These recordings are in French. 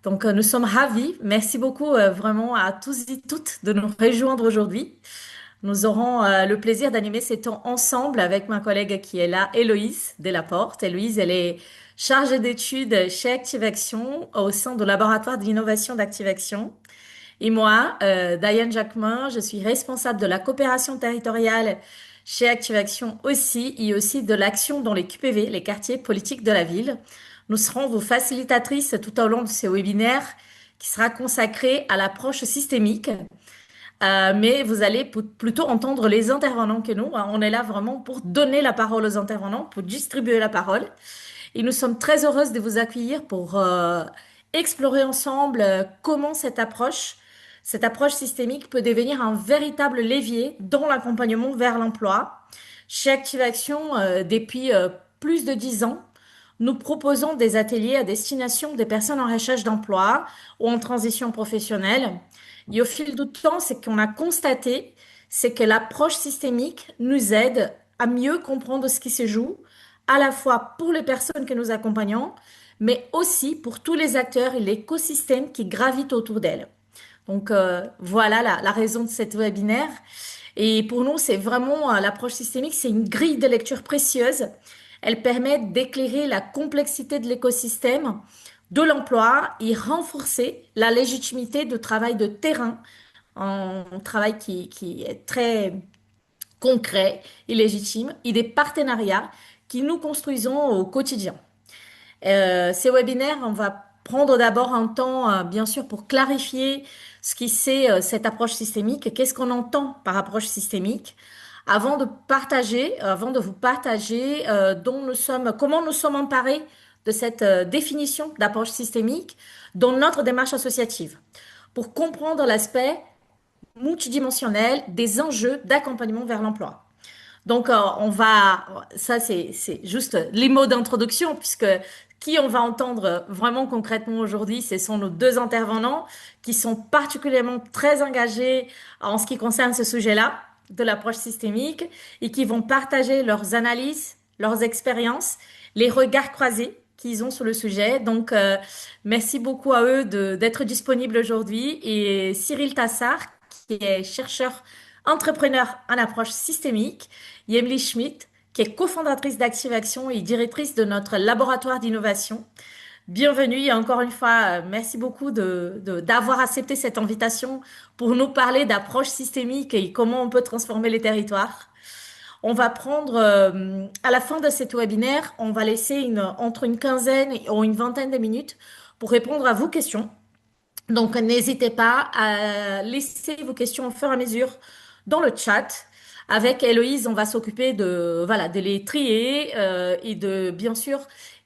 Nous sommes ravis. Merci beaucoup vraiment à tous et toutes de nous rejoindre aujourd'hui. Nous aurons le plaisir d'animer ces temps ensemble avec ma collègue qui est là, Héloïse Delaporte. Héloïse, elle est chargée d'études chez ActiveAction au sein du laboratoire d'innovation d'ActiveAction. Et moi, Diane Jacquemin, je suis responsable de la coopération territoriale chez ActiveAction aussi et aussi de l'action dans les QPV, les quartiers politiques de la ville. Nous serons vos facilitatrices tout au long de ce webinaire qui sera consacré à l'approche systémique. Mais vous allez plutôt entendre les intervenants que nous. On est là vraiment pour donner la parole aux intervenants, pour distribuer la parole. Et nous sommes très heureuses de vous accueillir pour explorer ensemble comment cette approche systémique peut devenir un véritable levier dans l'accompagnement vers l'emploi. Chez ActiveAction, depuis plus de 10 ans, nous proposons des ateliers à destination des personnes en recherche d'emploi ou en transition professionnelle. Et au fil du temps, ce qu'on a constaté, c'est que l'approche systémique nous aide à mieux comprendre ce qui se joue, à la fois pour les personnes que nous accompagnons, mais aussi pour tous les acteurs et l'écosystème qui gravitent autour d'elles. Voilà la raison de cet webinaire. Et pour nous, c'est vraiment l'approche systémique, c'est une grille de lecture précieuse. Elle permet d'éclairer la complexité de l'écosystème, de l'emploi et renforcer la légitimité de travail de terrain, un travail qui est très concret et légitime, et des partenariats qui nous construisons au quotidien. Ces webinaires, on va prendre d'abord un temps, bien sûr, pour clarifier ce qui c'est cette approche systémique, qu'est-ce qu'on entend par approche systémique, avant de vous partager comment nous sommes emparés de cette définition d'approche systémique dans notre démarche associative, pour comprendre l'aspect multidimensionnel des enjeux d'accompagnement vers l'emploi. Ça c'est juste les mots d'introduction, puisque qui on va entendre vraiment concrètement aujourd'hui, ce sont nos deux intervenants qui sont particulièrement très engagés en ce qui concerne ce sujet-là, de l'approche systémique, et qui vont partager leurs analyses, leurs expériences, les regards croisés qu'ils ont sur le sujet. Merci beaucoup à eux d'être disponibles aujourd'hui. Et Cyril Tassard, qui est chercheur entrepreneur en approche systémique, Emily Schmidt, qui est cofondatrice d'Active Action et directrice de notre laboratoire d'innovation. Bienvenue et encore une fois, merci beaucoup d'avoir accepté cette invitation pour nous parler d'approche systémique et comment on peut transformer les territoires. On va prendre, à la fin de cet webinaire, on va laisser entre une quinzaine ou une vingtaine de minutes pour répondre à vos questions. Donc, n'hésitez pas à laisser vos questions au fur et à mesure dans le chat. Avec Héloïse, on va s'occuper de les trier et de, bien sûr,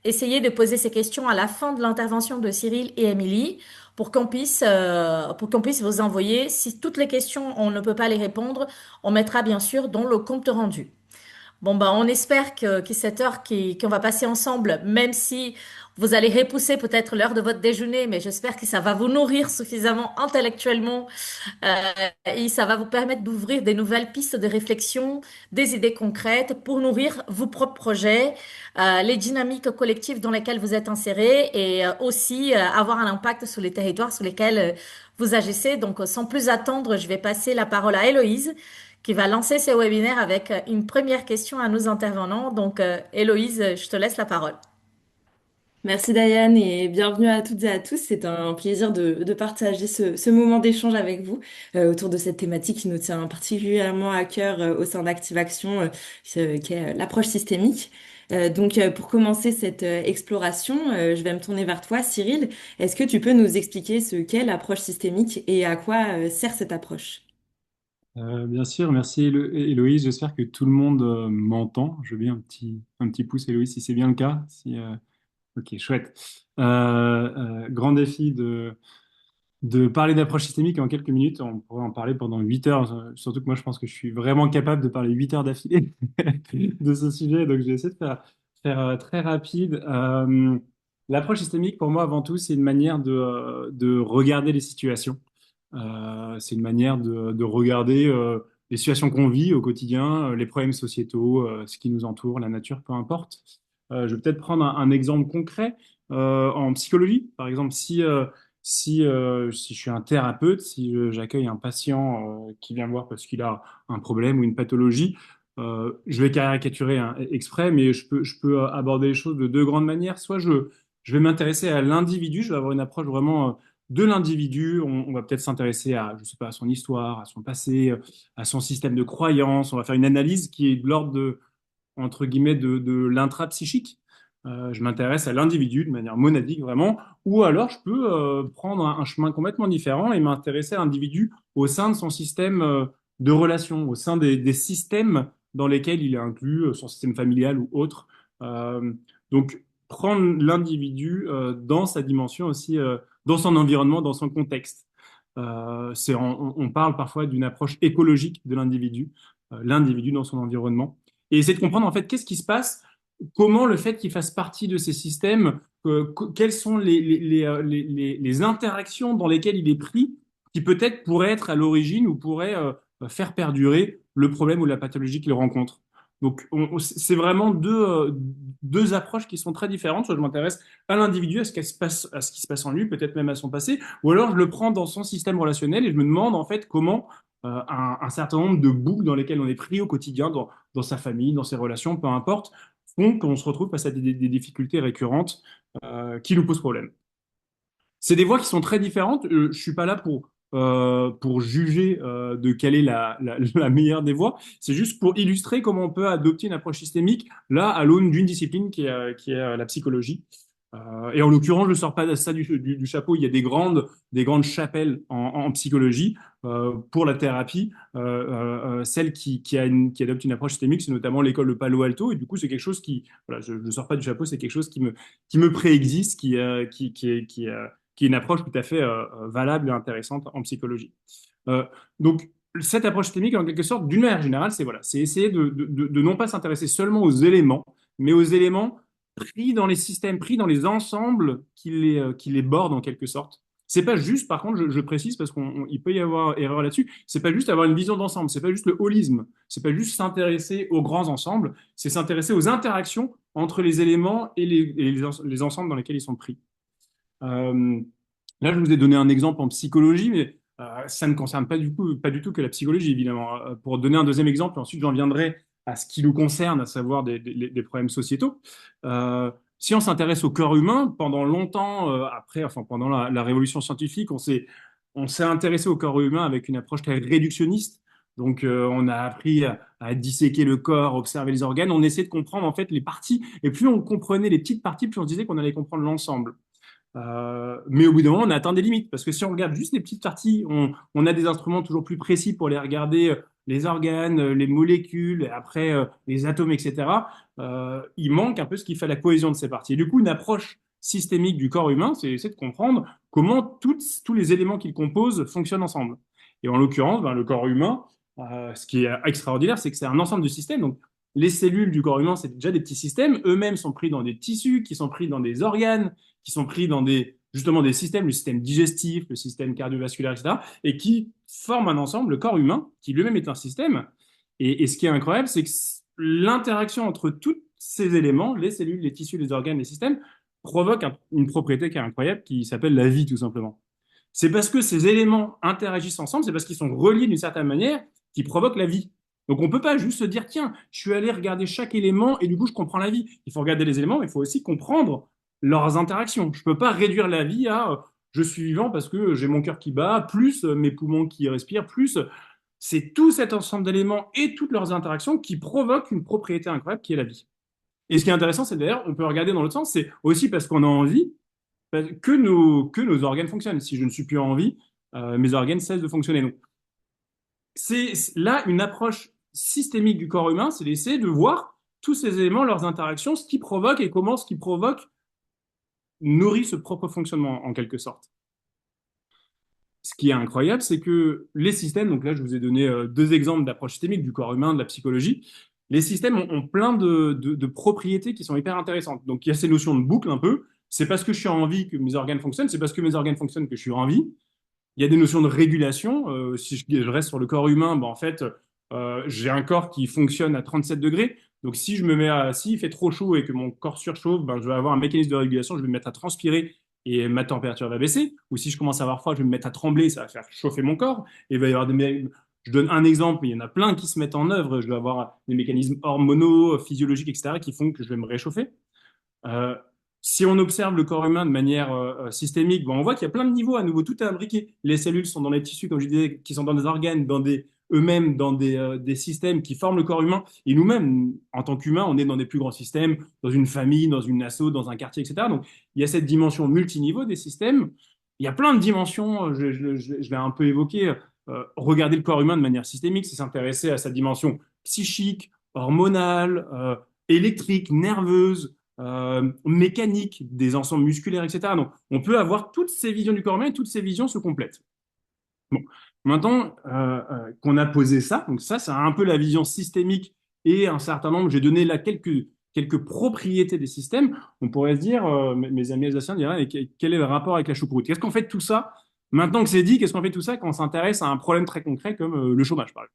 essayer de poser ces questions à la fin de l'intervention de Cyril et Émilie pour qu'on puisse vous envoyer. Si toutes les questions, on ne peut pas les répondre, on mettra bien sûr dans le compte rendu. Bon, bah, on espère que cette heure qu'on va passer ensemble, même si vous allez repousser peut-être l'heure de votre déjeuner, mais j'espère que ça va vous nourrir suffisamment intellectuellement euh, et ça va vous permettre d'ouvrir des nouvelles pistes de réflexion, des idées concrètes pour nourrir vos propres projets, les dynamiques collectives dans lesquelles vous êtes insérés et aussi avoir un impact sur les territoires sur lesquels vous agissez. Sans plus attendre, je vais passer la parole à Héloïse qui va lancer ce webinaire avec une première question à nos intervenants. Héloïse, je te laisse la parole. Merci Diane et bienvenue à toutes et à tous. C'est un plaisir de partager ce moment d'échange avec vous autour de cette thématique qui nous tient particulièrement à cœur au sein d'Active Action, qui est l'approche systémique. Pour commencer cette exploration, je vais me tourner vers toi, Cyril. Est-ce que tu peux nous expliquer ce qu'est l'approche systémique et à quoi sert cette approche? Bien sûr, merci Héloïse. J'espère que tout le monde m'entend. Je veux bien un petit pouce, Héloïse, si c'est bien le cas. Ok, chouette. Grand défi de parler d'approche systémique en quelques minutes. On pourrait en parler pendant 8 heures. Surtout que moi, je pense que je suis vraiment capable de parler 8 heures d'affilée de ce sujet. Donc, je vais essayer de faire très rapide. L'approche systémique, pour moi, avant tout, c'est une manière de regarder les situations. C'est une manière de regarder les situations qu'on vit au quotidien, les problèmes sociétaux, ce qui nous entoure, la nature, peu importe. Je vais peut-être prendre un exemple concret en psychologie. Par exemple, si je suis un thérapeute, si j'accueille un patient qui vient me voir parce qu'il a un problème ou une pathologie, je vais caricaturer hein, exprès, mais je peux aborder les choses de deux grandes manières. Soit je vais m'intéresser à l'individu, je vais avoir une approche vraiment de l'individu. On va peut-être s'intéresser à, je sais pas, à son histoire, à son passé, à son système de croyance. On va faire une analyse qui est de l'ordre de entre guillemets, de l'intrapsychique. Je m'intéresse à l'individu de manière monadique vraiment, ou alors je peux prendre un chemin complètement différent et m'intéresser à l'individu au sein de son système de relations, au sein des systèmes dans lesquels il est inclus, son système familial ou autre. Euh, donc, prendre l'individu dans sa dimension aussi, dans son environnement, dans son contexte. On parle parfois d'une approche écologique de l'individu dans son environnement et essayer de comprendre en fait qu'est-ce qui se passe, comment le fait qu'il fasse partie de ces systèmes, quelles sont les interactions dans lesquelles il est pris, qui peut-être pourraient être à l'origine ou pourraient faire perdurer le problème ou la pathologie qu'il rencontre. Donc c'est vraiment deux approches qui sont très différentes. Soit je m'intéresse à l'individu, à ce qui se passe, à ce qui se passe en lui, peut-être même à son passé, ou alors je le prends dans son système relationnel et je me demande en fait comment un certain nombre de boucles dans lesquelles on est pris au quotidien, dans sa famille, dans ses relations, peu importe, font qu'on se retrouve face à des difficultés récurrentes qui nous posent problème. C'est des voies qui sont très différentes. Je suis pas là pour juger de quelle est la meilleure des voies. C'est juste pour illustrer comment on peut adopter une approche systémique, là, à l'aune d'une discipline qui est la psychologie. Et en l'occurrence, je ne sors pas de ça du chapeau. Il y a des grandes chapelles en psychologie pour la thérapie. Celle qui adopte une approche systémique, c'est notamment l'école de Palo Alto. Et du coup, c'est quelque chose qui, voilà, je ne sors pas du chapeau, c'est quelque chose qui me préexiste, qui est une approche tout à fait valable et intéressante en psychologie. Donc, cette approche systémique, en quelque sorte, d'une manière générale, c'est voilà, c'est essayer de non pas s'intéresser seulement aux éléments, mais aux éléments pris dans les systèmes, pris dans les ensembles qui les bordent en quelque sorte. C'est pas juste, par contre, je précise parce qu'il peut y avoir erreur là-dessus, c'est pas juste avoir une vision d'ensemble, c'est pas juste le holisme, c'est pas juste s'intéresser aux grands ensembles, c'est s'intéresser aux interactions entre les éléments et les ensembles dans lesquels ils sont pris. Euh, Là, je vous ai donné un exemple en psychologie, mais ça ne concerne pas du tout que la psychologie, évidemment. Pour donner un deuxième exemple, et ensuite j'en viendrai à ce qui nous concerne, à savoir des problèmes sociétaux. Si on s'intéresse au corps humain, pendant longtemps, enfin pendant la révolution scientifique, on s'est intéressé au corps humain avec une approche très réductionniste. Donc, on a appris à disséquer le corps, observer les organes. On essayait de comprendre en fait les parties. Et plus on comprenait les petites parties, plus on se disait qu'on allait comprendre l'ensemble. Mais au bout d'un moment, on a atteint des limites. Parce que si on regarde juste les petites parties, on a des instruments toujours plus précis pour les regarder, les organes, les molécules, et après les atomes, etc. Il manque un peu ce qui fait la cohésion de ces parties. Et du coup, une approche systémique du corps humain, c'est essayer de comprendre comment tous les éléments qu'il compose fonctionnent ensemble. Et en l'occurrence, ben, le corps humain, ce qui est extraordinaire, c'est que c'est un ensemble de systèmes. Donc, les cellules du corps humain, c'est déjà des petits systèmes. Eux-mêmes sont pris dans des tissus, qui sont pris dans des organes, qui sont pris dans justement des systèmes, le système digestif, le système cardiovasculaire, etc., et qui forment un ensemble, le corps humain, qui lui-même est un système. Et ce qui est incroyable, c'est que l'interaction entre tous ces éléments, les cellules, les tissus, les organes, les systèmes, provoque une propriété qui est incroyable, qui s'appelle la vie, tout simplement. C'est parce que ces éléments interagissent ensemble, c'est parce qu'ils sont reliés d'une certaine manière, qui provoquent la vie. Donc on ne peut pas juste se dire, tiens, je suis allé regarder chaque élément et du coup je comprends la vie. Il faut regarder les éléments, mais il faut aussi comprendre leurs interactions. Je ne peux pas réduire la vie à je suis vivant parce que j'ai mon cœur qui bat, plus mes poumons qui respirent, plus c'est tout cet ensemble d'éléments et toutes leurs interactions qui provoquent une propriété incroyable qui est la vie. Et ce qui est intéressant, c'est d'ailleurs, on peut regarder dans l'autre sens, c'est aussi parce qu'on a envie que nos organes fonctionnent. Si je ne suis plus en vie, mes organes cessent de fonctionner. Donc, c'est là une approche systémique du corps humain, c'est d'essayer de voir tous ces éléments, leurs interactions, ce qui provoque et comment ce qui provoque nourrit ce propre fonctionnement en quelque sorte. Ce qui est incroyable, c'est que les systèmes, donc là je vous ai donné deux exemples d'approche systémique du corps humain, de la psychologie, les systèmes ont plein de propriétés qui sont hyper intéressantes. Donc il y a ces notions de boucle un peu, c'est parce que je suis en vie que mes organes fonctionnent, c'est parce que mes organes fonctionnent que je suis en vie. Il y a des notions de régulation. Si je reste sur le corps humain, ben, en fait, j'ai un corps qui fonctionne à 37 degrés. Donc, si s'il fait trop chaud et que mon corps surchauffe, ben, je vais avoir un mécanisme de régulation. Je vais me mettre à transpirer et ma température va baisser. Ou si je commence à avoir froid, je vais me mettre à trembler, ça va faire chauffer mon corps. Et il va y avoir je donne un exemple, il y en a plein qui se mettent en œuvre. Je vais avoir des mécanismes hormonaux, physiologiques, etc., qui font que je vais me réchauffer. Euh, Si on observe le corps humain de manière systémique, bon, on voit qu'il y a plein de niveaux. À nouveau, tout est imbriqué. Les cellules sont dans les tissus, comme je disais, qui sont dans des organes, eux-mêmes dans des systèmes qui forment le corps humain. Et nous-mêmes, en tant qu'humains, on est dans des plus grands systèmes, dans une famille, dans une asso, dans un quartier, etc. Donc, il y a cette dimension multiniveau des systèmes. Il y a plein de dimensions. Je vais un peu évoquer. Regarder le corps humain de manière systémique, c'est s'intéresser à sa dimension psychique, hormonale, électrique, nerveuse, mécanique des ensembles musculaires, etc. Donc, on peut avoir toutes ces visions du corps humain et toutes ces visions se complètent. Bon, maintenant qu'on a posé ça, donc ça, c'est un peu la vision systémique et un certain nombre, j'ai donné là quelques propriétés des systèmes. On pourrait se dire, mes amis alsaciens diraient, mais quel est le rapport avec la choucroute? Qu'est-ce qu'on fait de tout ça? Maintenant que c'est dit, qu'est-ce qu'on fait de tout ça quand on s'intéresse à un problème très concret comme le chômage, par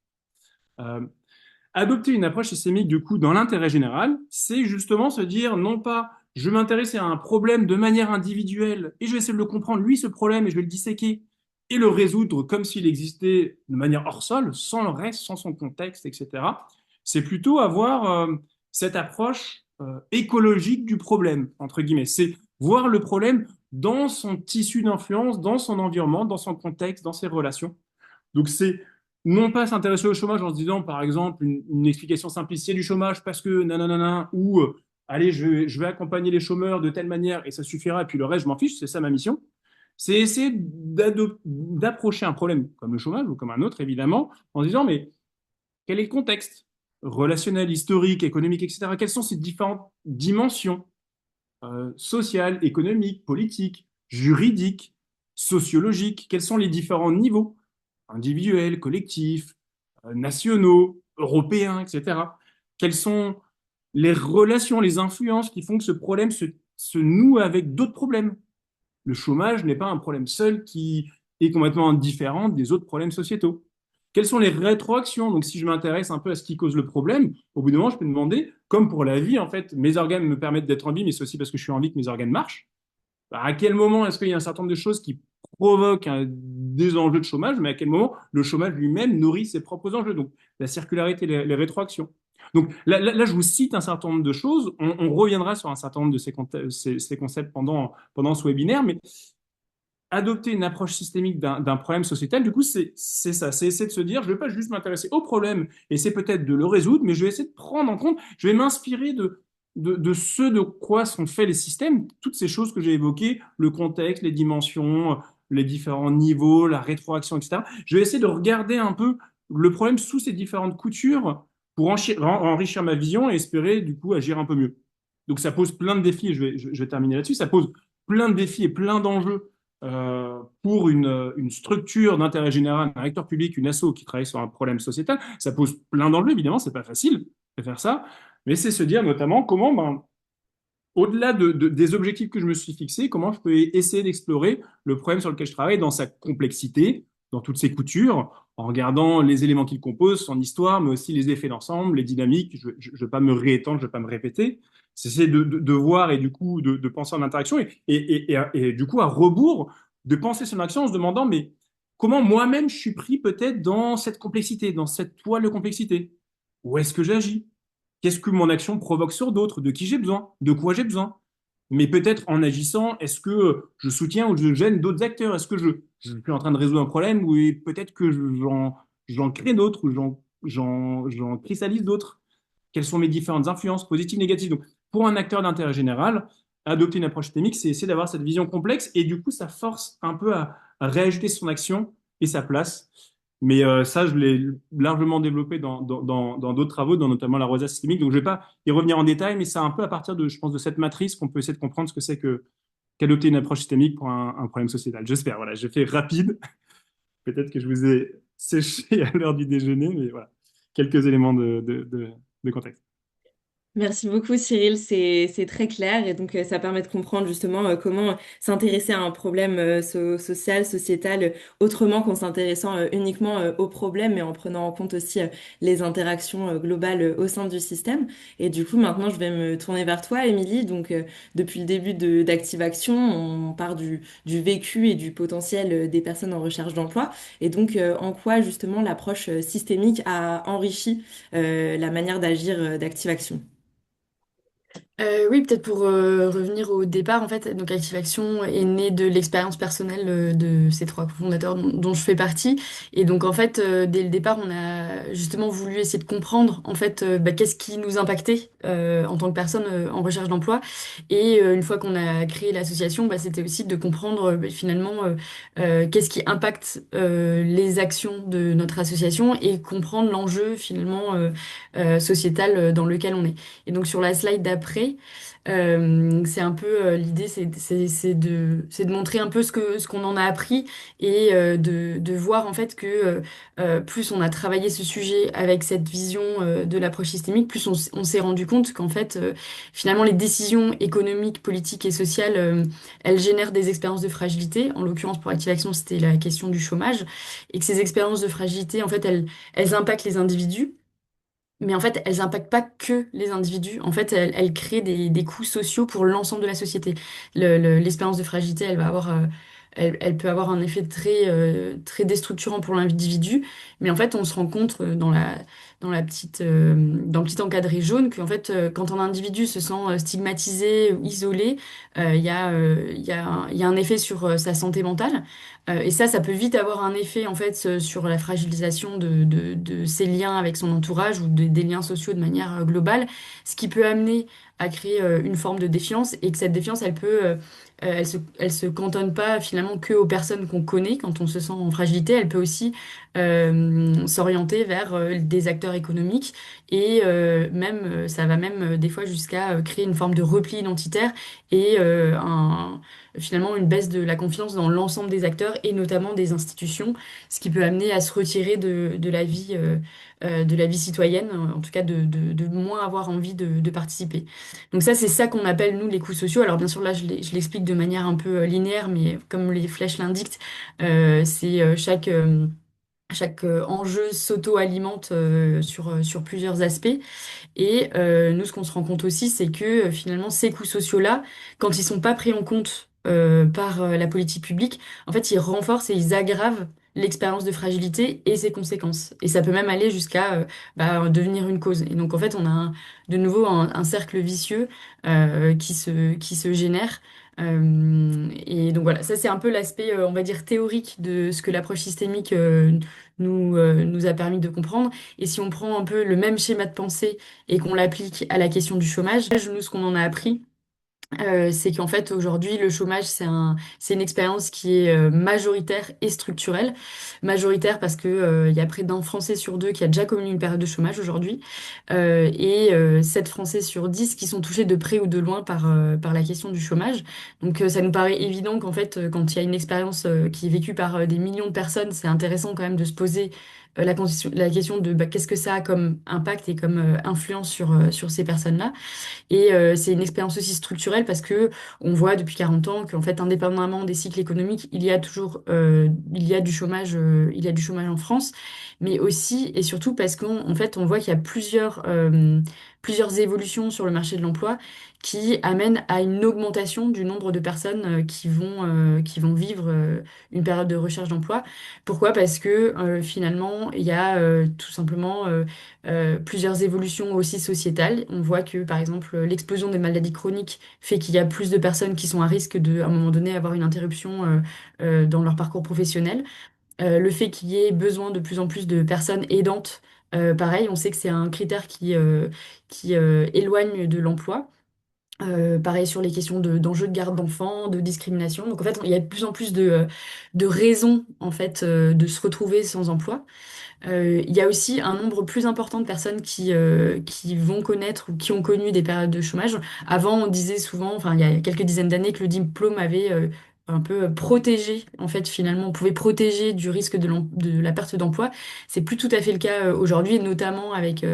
exemple? Adopter une approche systémique, du coup, dans l'intérêt général, c'est justement se dire, non pas, je m'intéresse à un problème de manière individuelle et je vais essayer de le comprendre, lui, ce problème, et je vais le disséquer et le résoudre comme s'il existait de manière hors sol, sans le reste, sans son contexte, etc. C'est plutôt avoir cette approche écologique du problème, entre guillemets. C'est voir le problème dans son tissu d'influence, dans son environnement, dans son contexte, dans ses relations. Donc c'est non pas s'intéresser au chômage en se disant, par exemple, une explication simplifiée du chômage parce que nanana, ou allez, je vais accompagner les chômeurs de telle manière et ça suffira, et puis le reste, je m'en fiche, c'est ça ma mission. C'est essayer d'approcher un problème comme le chômage ou comme un autre, évidemment, en se disant, mais quel est le contexte relationnel, historique, économique, etc. Quelles sont ces différentes dimensions sociales, économiques, politiques, juridiques, sociologiques? Quels sont les différents niveaux individuels, collectifs, nationaux, européens, etc. Quelles sont les relations, les influences qui font que ce problème se noue avec d'autres problèmes? Le chômage n'est pas un problème seul qui est complètement différent des autres problèmes sociétaux. Quelles sont les rétroactions? Donc, si je m'intéresse un peu à ce qui cause le problème, au bout d'un moment, je peux me demander, comme pour la vie, en fait, mes organes me permettent d'être en vie, mais c'est aussi parce que je suis en vie que mes organes marchent. À quel moment est-ce qu'il y a un certain nombre de choses qui provoquent des enjeux de chômage, mais à quel moment le chômage lui-même nourrit ses propres enjeux? Donc, la circularité, les rétroactions. Donc là, je vous cite un certain nombre de choses. On reviendra sur un certain nombre de ces concepts pendant ce webinaire, mais adopter une approche systémique d'un problème sociétal, du coup, c'est ça. C'est essayer de se dire, je ne vais pas juste m'intéresser au problème, et c'est peut-être de le résoudre, mais je vais essayer de prendre en compte, je vais m'inspirer de ce de quoi sont faits les systèmes, toutes ces choses que j'ai évoquées, le contexte, les dimensions, les différents niveaux, la rétroaction, etc. Je vais essayer de regarder un peu le problème sous ces différentes coutures pour enrichir ma vision et espérer, du coup, agir un peu mieux. Donc, ça pose plein de défis, je vais terminer là-dessus, ça pose plein de défis et plein d'enjeux pour une structure d'intérêt général, un acteur public, une asso qui travaille sur un problème sociétal. Ça pose plein d'enjeux, évidemment, c'est pas facile de faire ça, mais c'est se dire notamment comment, ben, au-delà des objectifs que je me suis fixés, comment je peux essayer d'explorer le problème sur lequel je travaille dans sa complexité, dans toutes ses coutures, en regardant les éléments qui le composent, son histoire, mais aussi les effets d'ensemble, les dynamiques. Je ne vais pas me réétendre, je ne vais pas me répéter. C'est essayer de voir et du coup de penser en interaction et du coup à rebours de penser son action en se demandant mais comment moi-même je suis pris peut-être dans cette complexité, dans cette toile de complexité. Où est-ce que j'agis? Qu'est-ce que mon action provoque sur d'autres? De qui j'ai besoin? De quoi j'ai besoin? Mais peut-être en agissant, est-ce que je soutiens ou je gêne d'autres acteurs? Est-ce que je suis en train de résoudre un problème ou peut-être que j'en crée d'autres ou j'en cristallise d'autres? Quelles sont mes différentes influences positives, négatives? Donc, pour un acteur d'intérêt général, adopter une approche systémique, c'est essayer d'avoir cette vision complexe et du coup, ça force un peu à réajuster son action et sa place. Mais ça, je l'ai largement développé dans d'autres travaux, dans notamment la rosa systémique. Donc, je ne vais pas y revenir en détail, mais c'est un peu à partir de, je pense, de cette matrice qu'on peut essayer de comprendre ce que c'est que qu'adopter une approche systémique pour un problème sociétal. J'espère. Voilà, j'ai fait rapide. Peut-être que je vous ai séché à l'heure du déjeuner, mais voilà, quelques éléments de contexte. Merci beaucoup Cyril, c'est très clair et donc ça permet de comprendre justement comment s'intéresser à un problème social, sociétal, autrement qu'en s'intéressant uniquement au problème, mais en prenant en compte aussi les interactions globales au sein du système. Et du coup, maintenant, je vais me tourner vers toi, Émilie. Donc, depuis le début d'Active Action, on part du vécu et du potentiel des personnes en recherche d'emploi. Et donc, en quoi justement l'approche systémique a enrichi la manière d'agir d'Active Action? Oui, peut-être pour revenir au départ, en fait, donc Active Action est né de l'expérience personnelle de ces trois fondateurs dont je fais partie. Et donc, en fait, dès le départ, on a justement voulu essayer de comprendre, en fait, qu'est-ce qui nous impactait en tant que personne en recherche d'emploi. Et une fois qu'on a créé l'association, c'était aussi de comprendre finalement qu'est-ce qui impacte les actions de notre association et comprendre l'enjeu finalement sociétal dans lequel on est. Et donc sur la slide d'après, c'est un peu l'idée, c'est de montrer un peu ce qu'on en a appris et de voir en fait que plus on a travaillé ce sujet avec cette vision de l'approche systémique, plus on s'est rendu compte qu'en fait finalement les décisions économiques, politiques et sociales, elles génèrent des expériences de fragilité. En l'occurrence pour Active Action, c'était la question du chômage et que ces expériences de fragilité en fait elles impactent les individus. Mais en fait, elles impactent pas que les individus. En fait, elles créent des coûts sociaux pour l'ensemble de la société. L'espérance de fragilité, elle peut avoir un effet très déstructurant pour l'individu. Mais en fait, on se rend compte dans le petit encadré jaune qu'en fait, quand un individu se sent stigmatisé ou isolé, il y a un effet sur sa santé mentale. Et ça peut vite avoir un effet en fait sur la fragilisation de ses liens avec son entourage ou des liens sociaux de manière globale, ce qui peut amener à créer une forme de défiance et que cette défiance, elle se cantonne pas finalement que aux personnes qu'on connaît quand on se sent en fragilité, elle peut aussi s'orienter vers des acteurs économiques et ça va même des fois jusqu'à créer une forme de repli identitaire et finalement une baisse de la confiance dans l'ensemble des acteurs et notamment des institutions, ce qui peut amener à se retirer de la vie citoyenne, en tout cas de moins avoir envie de participer. Donc ça, c'est ça qu'on appelle, nous, les coûts sociaux. Alors bien sûr, là, je l'explique de manière un peu linéaire, mais comme les flèches l'indiquent, c'est chaque enjeu s'auto-alimente sur plusieurs aspects. Et nous, ce qu'on se rend compte aussi, c'est que finalement, ces coûts sociaux-là, quand ils sont pas pris en compte par la politique publique, en fait, ils renforcent et ils aggravent l'expérience de fragilité et ses conséquences. Et ça peut même aller jusqu'à devenir une cause. Et donc, en fait, on a de nouveau un cercle vicieux qui se génère. Et donc voilà, ça c'est un peu l'aspect, on va dire, théorique de ce que l'approche systémique nous a permis de comprendre. Et si on prend un peu le même schéma de pensée et qu'on l'applique à la question du chômage, nous, ce qu'on en a appris, c'est qu'en fait, aujourd'hui, le chômage, c'est une expérience qui est majoritaire et structurelle. Majoritaire parce que, il y a près d'un Français sur deux qui a déjà connu une période de chômage aujourd'hui, et 7 Français sur 10 qui sont touchés de près ou de loin par la question du chômage. Donc, ça nous paraît évident qu'en fait, quand il y a une expérience qui est vécue par des millions de personnes, c'est intéressant quand même de se poser la question de qu'est-ce que ça a comme impact et comme influence sur ces personnes-là. Et c'est une expérience aussi structurelle parce que on voit depuis 40 ans qu'en fait, indépendamment des cycles économiques, il y a du chômage, il y a du chômage en France, mais aussi et surtout parce qu'en fait, on voit qu'il y a plusieurs évolutions sur le marché de l'emploi qui amènent à une augmentation du nombre de personnes qui vont vivre une période de recherche d'emploi. Pourquoi? Parce que finalement, il y a tout simplement plusieurs évolutions aussi sociétales. On voit que, par exemple, l'explosion des maladies chroniques fait qu'il y a plus de personnes qui sont à risque de, à un moment donné, avoir une interruption dans leur parcours professionnel. Le fait qu'il y ait besoin de plus en plus de personnes aidantes, pareil, on sait que c'est un critère qui éloigne de l'emploi. Pareil sur les questions d'enjeux de garde d'enfants, de discrimination. Donc en fait, il y a de plus en plus de raisons en fait de se retrouver sans emploi. Il y a aussi un nombre plus important de personnes qui vont connaître ou qui ont connu des périodes de chômage. Avant, on disait souvent, enfin, il y a quelques dizaines d'années, que le diplôme avait un peu protéger, en fait, finalement, on pouvait protéger du risque de la perte d'emploi. C'est plus tout à fait le cas aujourd'hui, et notamment avec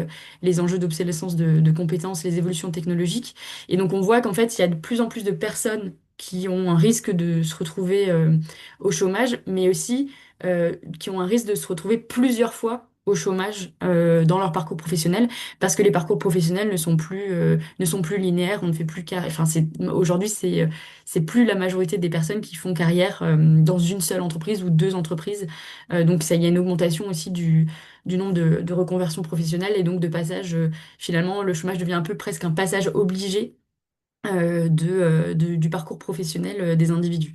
les enjeux d'obsolescence de compétences, les évolutions technologiques. Et donc, on voit qu'en fait, il y a de plus en plus de personnes qui ont un risque de se retrouver au chômage, mais aussi qui ont un risque de se retrouver plusieurs fois au chômage dans leur parcours professionnel, parce que les parcours professionnels ne sont plus linéaires, on ne fait plus carrière. Enfin, aujourd'hui, c'est plus la majorité des personnes qui font carrière dans une seule entreprise ou deux entreprises. Donc, ça, il y a une augmentation aussi du nombre de reconversions professionnelles et donc de passage. Finalement, le chômage devient un peu presque un passage obligé du parcours professionnel des individus.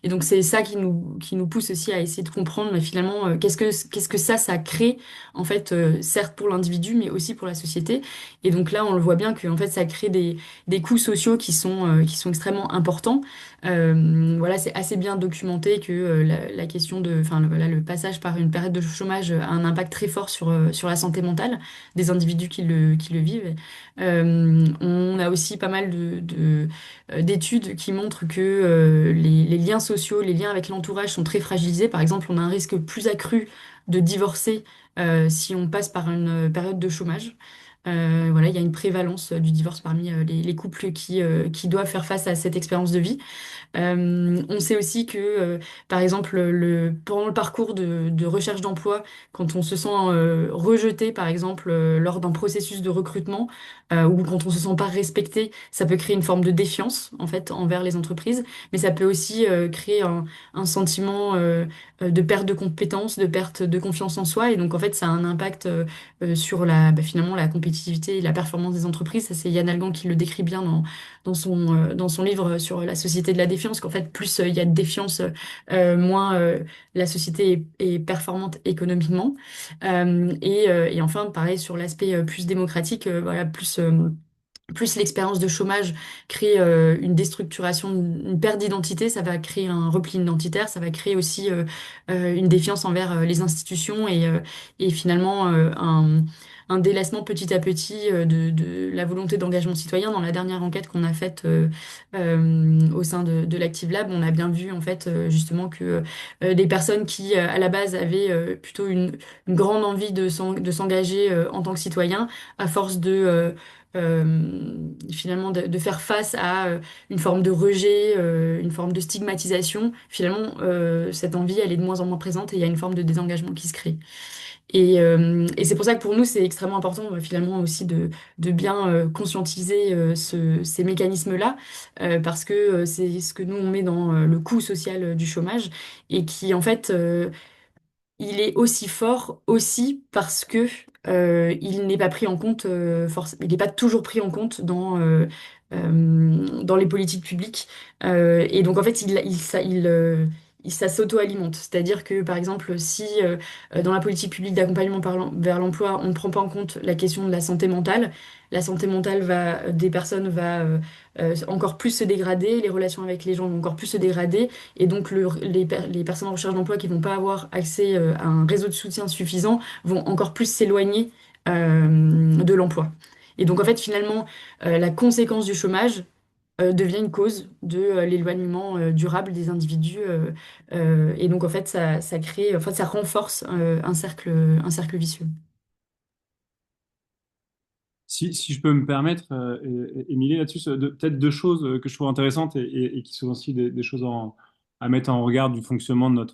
Et donc c'est ça qui nous pousse aussi à essayer de comprendre mais finalement qu'est-ce que ça crée en fait certes pour l'individu mais aussi pour la société. Et donc là on le voit bien que en fait ça crée des coûts sociaux qui sont extrêmement importants. Voilà, c'est assez bien documenté que la question enfin voilà, le passage par une période de chômage a un impact très fort sur la santé mentale des individus qui le vivent. On a aussi pas mal d'études qui montrent que les liens sociaux, les liens avec l'entourage sont très fragilisés. Par exemple, on a un risque plus accru de divorcer si on passe par une période de chômage. Voilà, il y a une prévalence du divorce parmi les couples qui doivent faire face à cette expérience de vie. On sait aussi que, par exemple, pendant le parcours de recherche d'emploi, quand on se sent rejeté, par exemple, lors d'un processus de recrutement, ou quand on se sent pas respecté, ça peut créer une forme de défiance, en fait, envers les entreprises, mais ça peut aussi créer un sentiment de perte de compétences, de perte de confiance en soi, et donc, en fait, ça a un impact sur finalement, la compétitivité et la performance des entreprises. Ça, c'est Yann Algan qui le décrit bien dans son livre sur la société de la défiance, qu'en fait, plus il y a de défiance, moins la société est performante économiquement. Et enfin, pareil, sur l'aspect plus démocratique, voilà, plus l'expérience de chômage crée une déstructuration, une perte d'identité, ça va créer un repli identitaire, ça va créer aussi une défiance envers les institutions et finalement un délaissement petit à petit de la volonté d'engagement citoyen. Dans la dernière enquête qu'on a faite au sein de l'Active Lab, on a bien vu en fait justement que des personnes qui à la base avaient plutôt une grande envie de s'engager en tant que citoyen, à force finalement de faire face à une forme de rejet, une forme de stigmatisation, finalement, cette envie, elle est de moins en moins présente et il y a une forme de désengagement qui se crée. Et c'est pour ça que pour nous, c'est extrêmement important, finalement, aussi de bien conscientiser ces mécanismes-là, parce que c'est ce que nous, on met dans le coût social du chômage et qui, en fait, il est aussi fort aussi parce que il n'est pas pris en compte il n'est pas toujours pris en compte dans les politiques publiques. Et donc en fait ça s'auto-alimente. C'est-à-dire que par exemple si dans la politique publique d'accompagnement vers l'emploi on ne prend pas en compte la question de la santé mentale des personnes va encore plus se dégrader, les relations avec les gens vont encore plus se dégrader et donc, les personnes en recherche d'emploi qui vont pas avoir accès à un réseau de soutien suffisant vont encore plus s'éloigner de l'emploi. Et donc, en fait, finalement, la conséquence du chômage devient une cause de l'éloignement durable des individus. Et donc, en fait, ça crée, en fait, ça renforce un cercle vicieux. Si je peux me permettre, Émilie, là-dessus, peut-être deux choses que je trouve intéressantes et qui sont aussi des choses à mettre en regard du fonctionnement de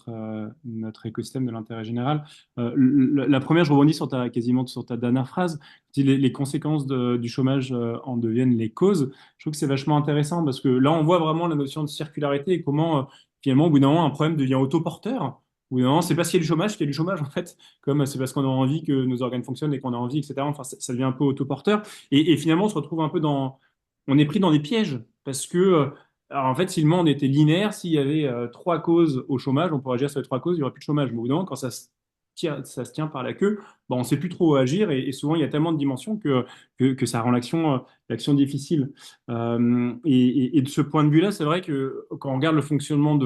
notre écosystème de l'intérêt général. La première, je rebondis quasiment sur ta dernière phrase, si les conséquences du chômage en deviennent les causes. Je trouve que c'est vachement intéressant parce que là, on voit vraiment la notion de circularité et comment, finalement, au bout d'un moment, un problème devient autoporteur. Au bout d'un moment, c'est parce qu'il y a du chômage qu'il y a du chômage, en fait, comme c'est parce qu'on a envie que nos organes fonctionnent et qu'on a envie, etc. Enfin, ça devient un peu autoporteur. Et finalement, on se retrouve un peu on est pris dans des pièges parce que, alors en fait, si le monde était linéaire, s'il y avait trois causes au chômage, on pourrait agir sur les trois causes, il n'y aurait plus de chômage. Mais au bout d'un moment, quand ça se tient par la queue, on ne sait plus trop agir et souvent, il y a tellement de dimensions que ça rend l'action difficile. Et de ce point de vue-là, c'est vrai que quand on regarde le fonctionnement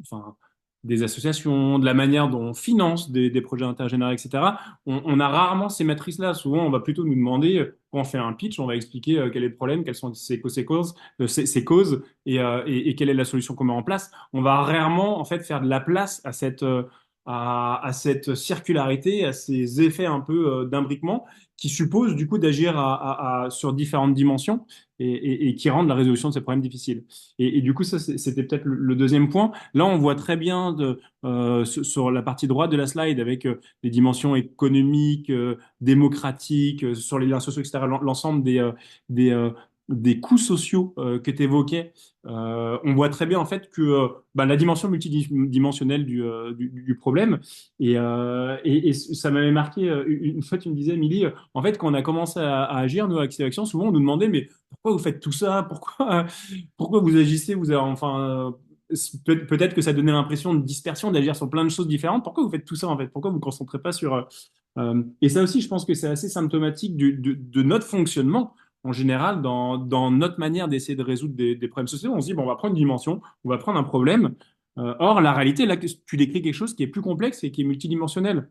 enfin, des associations, de la manière dont on finance des projets d'intérêt général, etc. On a rarement ces matrices-là. Souvent, on va plutôt nous demander, quand on fait un pitch, on va expliquer quel est le problème, quelles sont ses causes et quelle est la solution qu'on met en place. On va rarement, en fait, faire de la place à cette circularité, à ces effets un peu d'imbriquement qui supposent du coup d'agir sur différentes dimensions et qui rendent la résolution de ces problèmes difficiles. Et du coup, ça, c'était peut-être le deuxième point. Là, on voit très bien sur la partie droite de la slide avec les dimensions économiques, démocratiques, sur les liens sociaux, etc., l'ensemble des, euh, des coûts sociaux que tu évoquais. On voit très bien en fait que bah, la dimension multidimensionnelle du problème. Et ça m'avait marqué une fois, tu me disais, Émilie, en fait, quand on a commencé à agir, nous, avec Active Action, souvent on nous demandait, mais pourquoi vous faites tout ça? Pourquoi vous agissez? Peut-être que ça donnait l'impression de dispersion, d'agir sur plein de choses différentes. Pourquoi vous faites tout ça en fait? Pourquoi vous ne vous concentrez pas sur... et ça aussi, je pense que c'est assez symptomatique de notre fonctionnement en général dans notre manière d'essayer de résoudre des problèmes sociaux. On se dit, bon, on va prendre une dimension, on va prendre un problème. Or, la réalité, là, tu décris quelque chose qui est plus complexe et qui est multidimensionnel.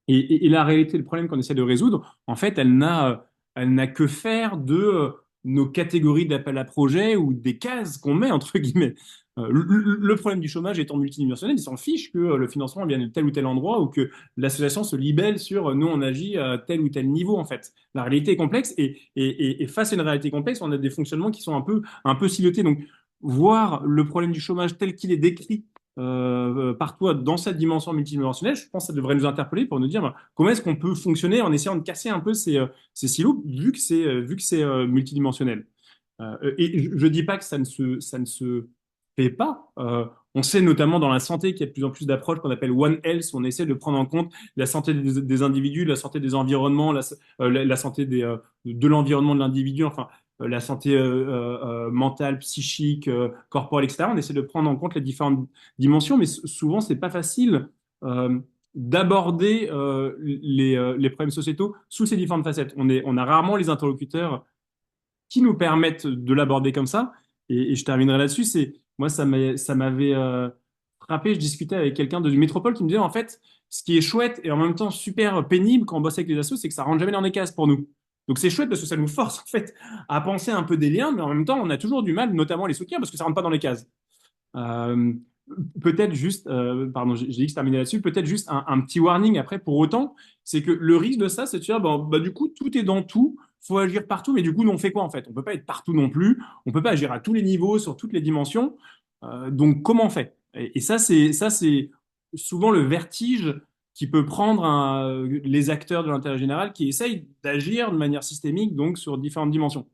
Et la réalité, le problème qu'on essaie de résoudre, en fait, elle n'a que faire de nos catégories d'appel à projet ou des cases qu'on met, entre guillemets. Le problème du chômage étant multidimensionnel, il s'en fiche que le financement vienne de tel ou tel endroit ou que l'association se libelle sur nous, on agit à tel ou tel niveau, en fait. La réalité est complexe et face à une réalité complexe, on a des fonctionnements qui sont un peu silotés. Donc, voir le problème du chômage tel qu'il est décrit par toi dans cette dimension multidimensionnelle, je pense que ça devrait nous interpeller pour nous dire bah, comment est-ce qu'on peut fonctionner en essayant de casser un peu ces silos, vu que c'est multidimensionnel. Et je dis pas que ça ne se fait pas. On sait notamment dans la santé qu'il y a de plus en plus d'approches qu'on appelle One Health, où on essaie de prendre en compte la santé des individus, la santé des environnements, la santé de l'environnement de l'individu, enfin la santé mentale, psychique, corporelle, etc. On essaie de prendre en compte les différentes dimensions, mais souvent c'est pas facile d'aborder les problèmes sociétaux sous ces différentes facettes. On a rarement les interlocuteurs qui nous permettent de l'aborder comme ça. Et je terminerai là-dessus. Moi, ça m'avait frappé. Je discutais avec quelqu'un de métropole qui me disait en fait, ce qui est chouette et en même temps super pénible quand on bosse avec les assos, c'est que ça rentre jamais dans les cases pour nous. Donc c'est chouette parce que ça nous force en fait à penser un peu des liens, mais en même temps, on a toujours du mal, notamment les soutenir, parce que ça rentre pas dans les cases. Euh, Peut-être juste, pardon, j'ai dit que je terminais là-dessus, peut-être juste un petit warning après pour autant, c'est que le risque de ça, c'est de dire, bon, bah, du coup, tout est dans tout, faut agir partout, mais du coup, nous, on fait quoi en fait? On peut pas être partout non plus, on peut pas agir à tous les niveaux, sur toutes les dimensions. Donc, comment on fait? Et ça, c'est souvent le vertige qui peut prendre les acteurs de l'intérêt général qui essayent d'agir de manière systémique, donc sur différentes dimensions.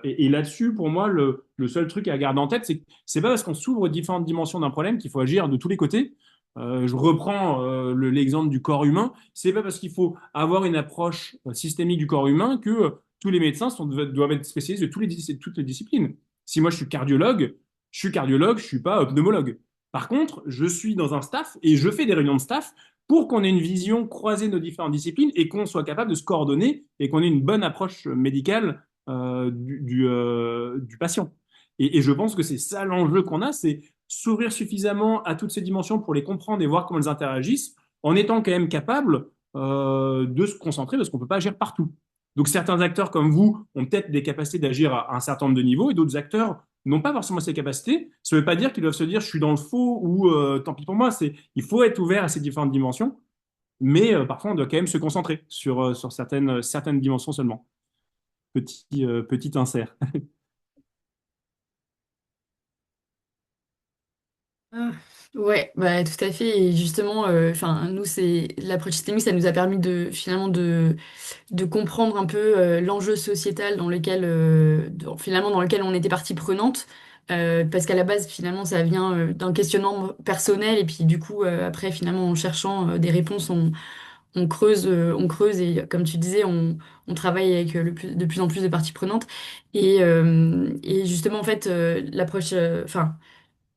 Et là-dessus, pour moi, le seul truc à garder en tête, c'est que c'est pas parce qu'on s'ouvre aux différentes dimensions d'un problème qu'il faut agir de tous les côtés. Je reprends l'exemple du corps humain. C'est pas parce qu'il faut avoir une approche systémique du corps humain que tous les médecins doivent être spécialistes de toutes les disciplines. Si moi je suis cardiologue, je suis pas pneumologue. Par contre, je suis dans un staff et je fais des réunions de staff pour qu'on ait une vision croisée de nos différentes disciplines et qu'on soit capable de se coordonner et qu'on ait une bonne approche médicale du patient. Et je pense que c'est ça l'enjeu qu'on a, c'est s'ouvrir suffisamment à toutes ces dimensions pour les comprendre et voir comment elles interagissent, en étant quand même capable de se concentrer parce qu'on ne peut pas agir partout. Donc certains acteurs comme vous ont peut-être des capacités d'agir à un certain nombre de niveaux et d'autres acteurs n'ont pas forcément ces capacités. Ça ne veut pas dire qu'ils doivent se dire je suis dans le faux ou tant pis pour moi. Il faut être ouvert à ces différentes dimensions, mais parfois on doit quand même se concentrer sur certaines dimensions seulement. Petit insert. Ah, ouais, bah, tout à fait. Et justement, enfin, nous, c'est l'approche systémique, ça nous a permis de finalement de comprendre un peu l'enjeu sociétal dans lequel, finalement, dans lequel on était partie prenante. Parce qu'à la base, finalement, ça vient d'un questionnement personnel. Et puis, du coup, après, finalement, en cherchant des réponses, on creuse. Et comme tu disais, on travaille avec de plus en plus de parties prenantes. Et justement, en fait, l'approche, enfin,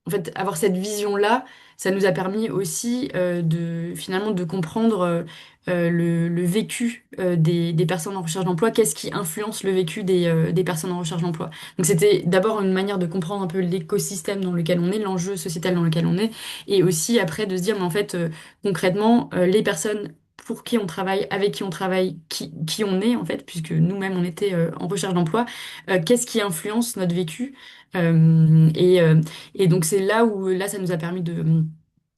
en fait, avoir cette vision-là, ça nous a permis aussi de finalement de comprendre le vécu des personnes en recherche d'emploi, qu'est-ce qui influence le vécu des personnes en recherche d'emploi. Donc c'était d'abord une manière de comprendre un peu l'écosystème dans lequel on est, l'enjeu sociétal dans lequel on est, et aussi après de se dire, mais en fait, concrètement, les personnes pour qui on travaille, avec qui on travaille, qui on est en fait, puisque nous-mêmes on était en recherche d'emploi, qu'est-ce qui influence notre vécu? Euh, et, euh, et donc c'est là où là ça nous a permis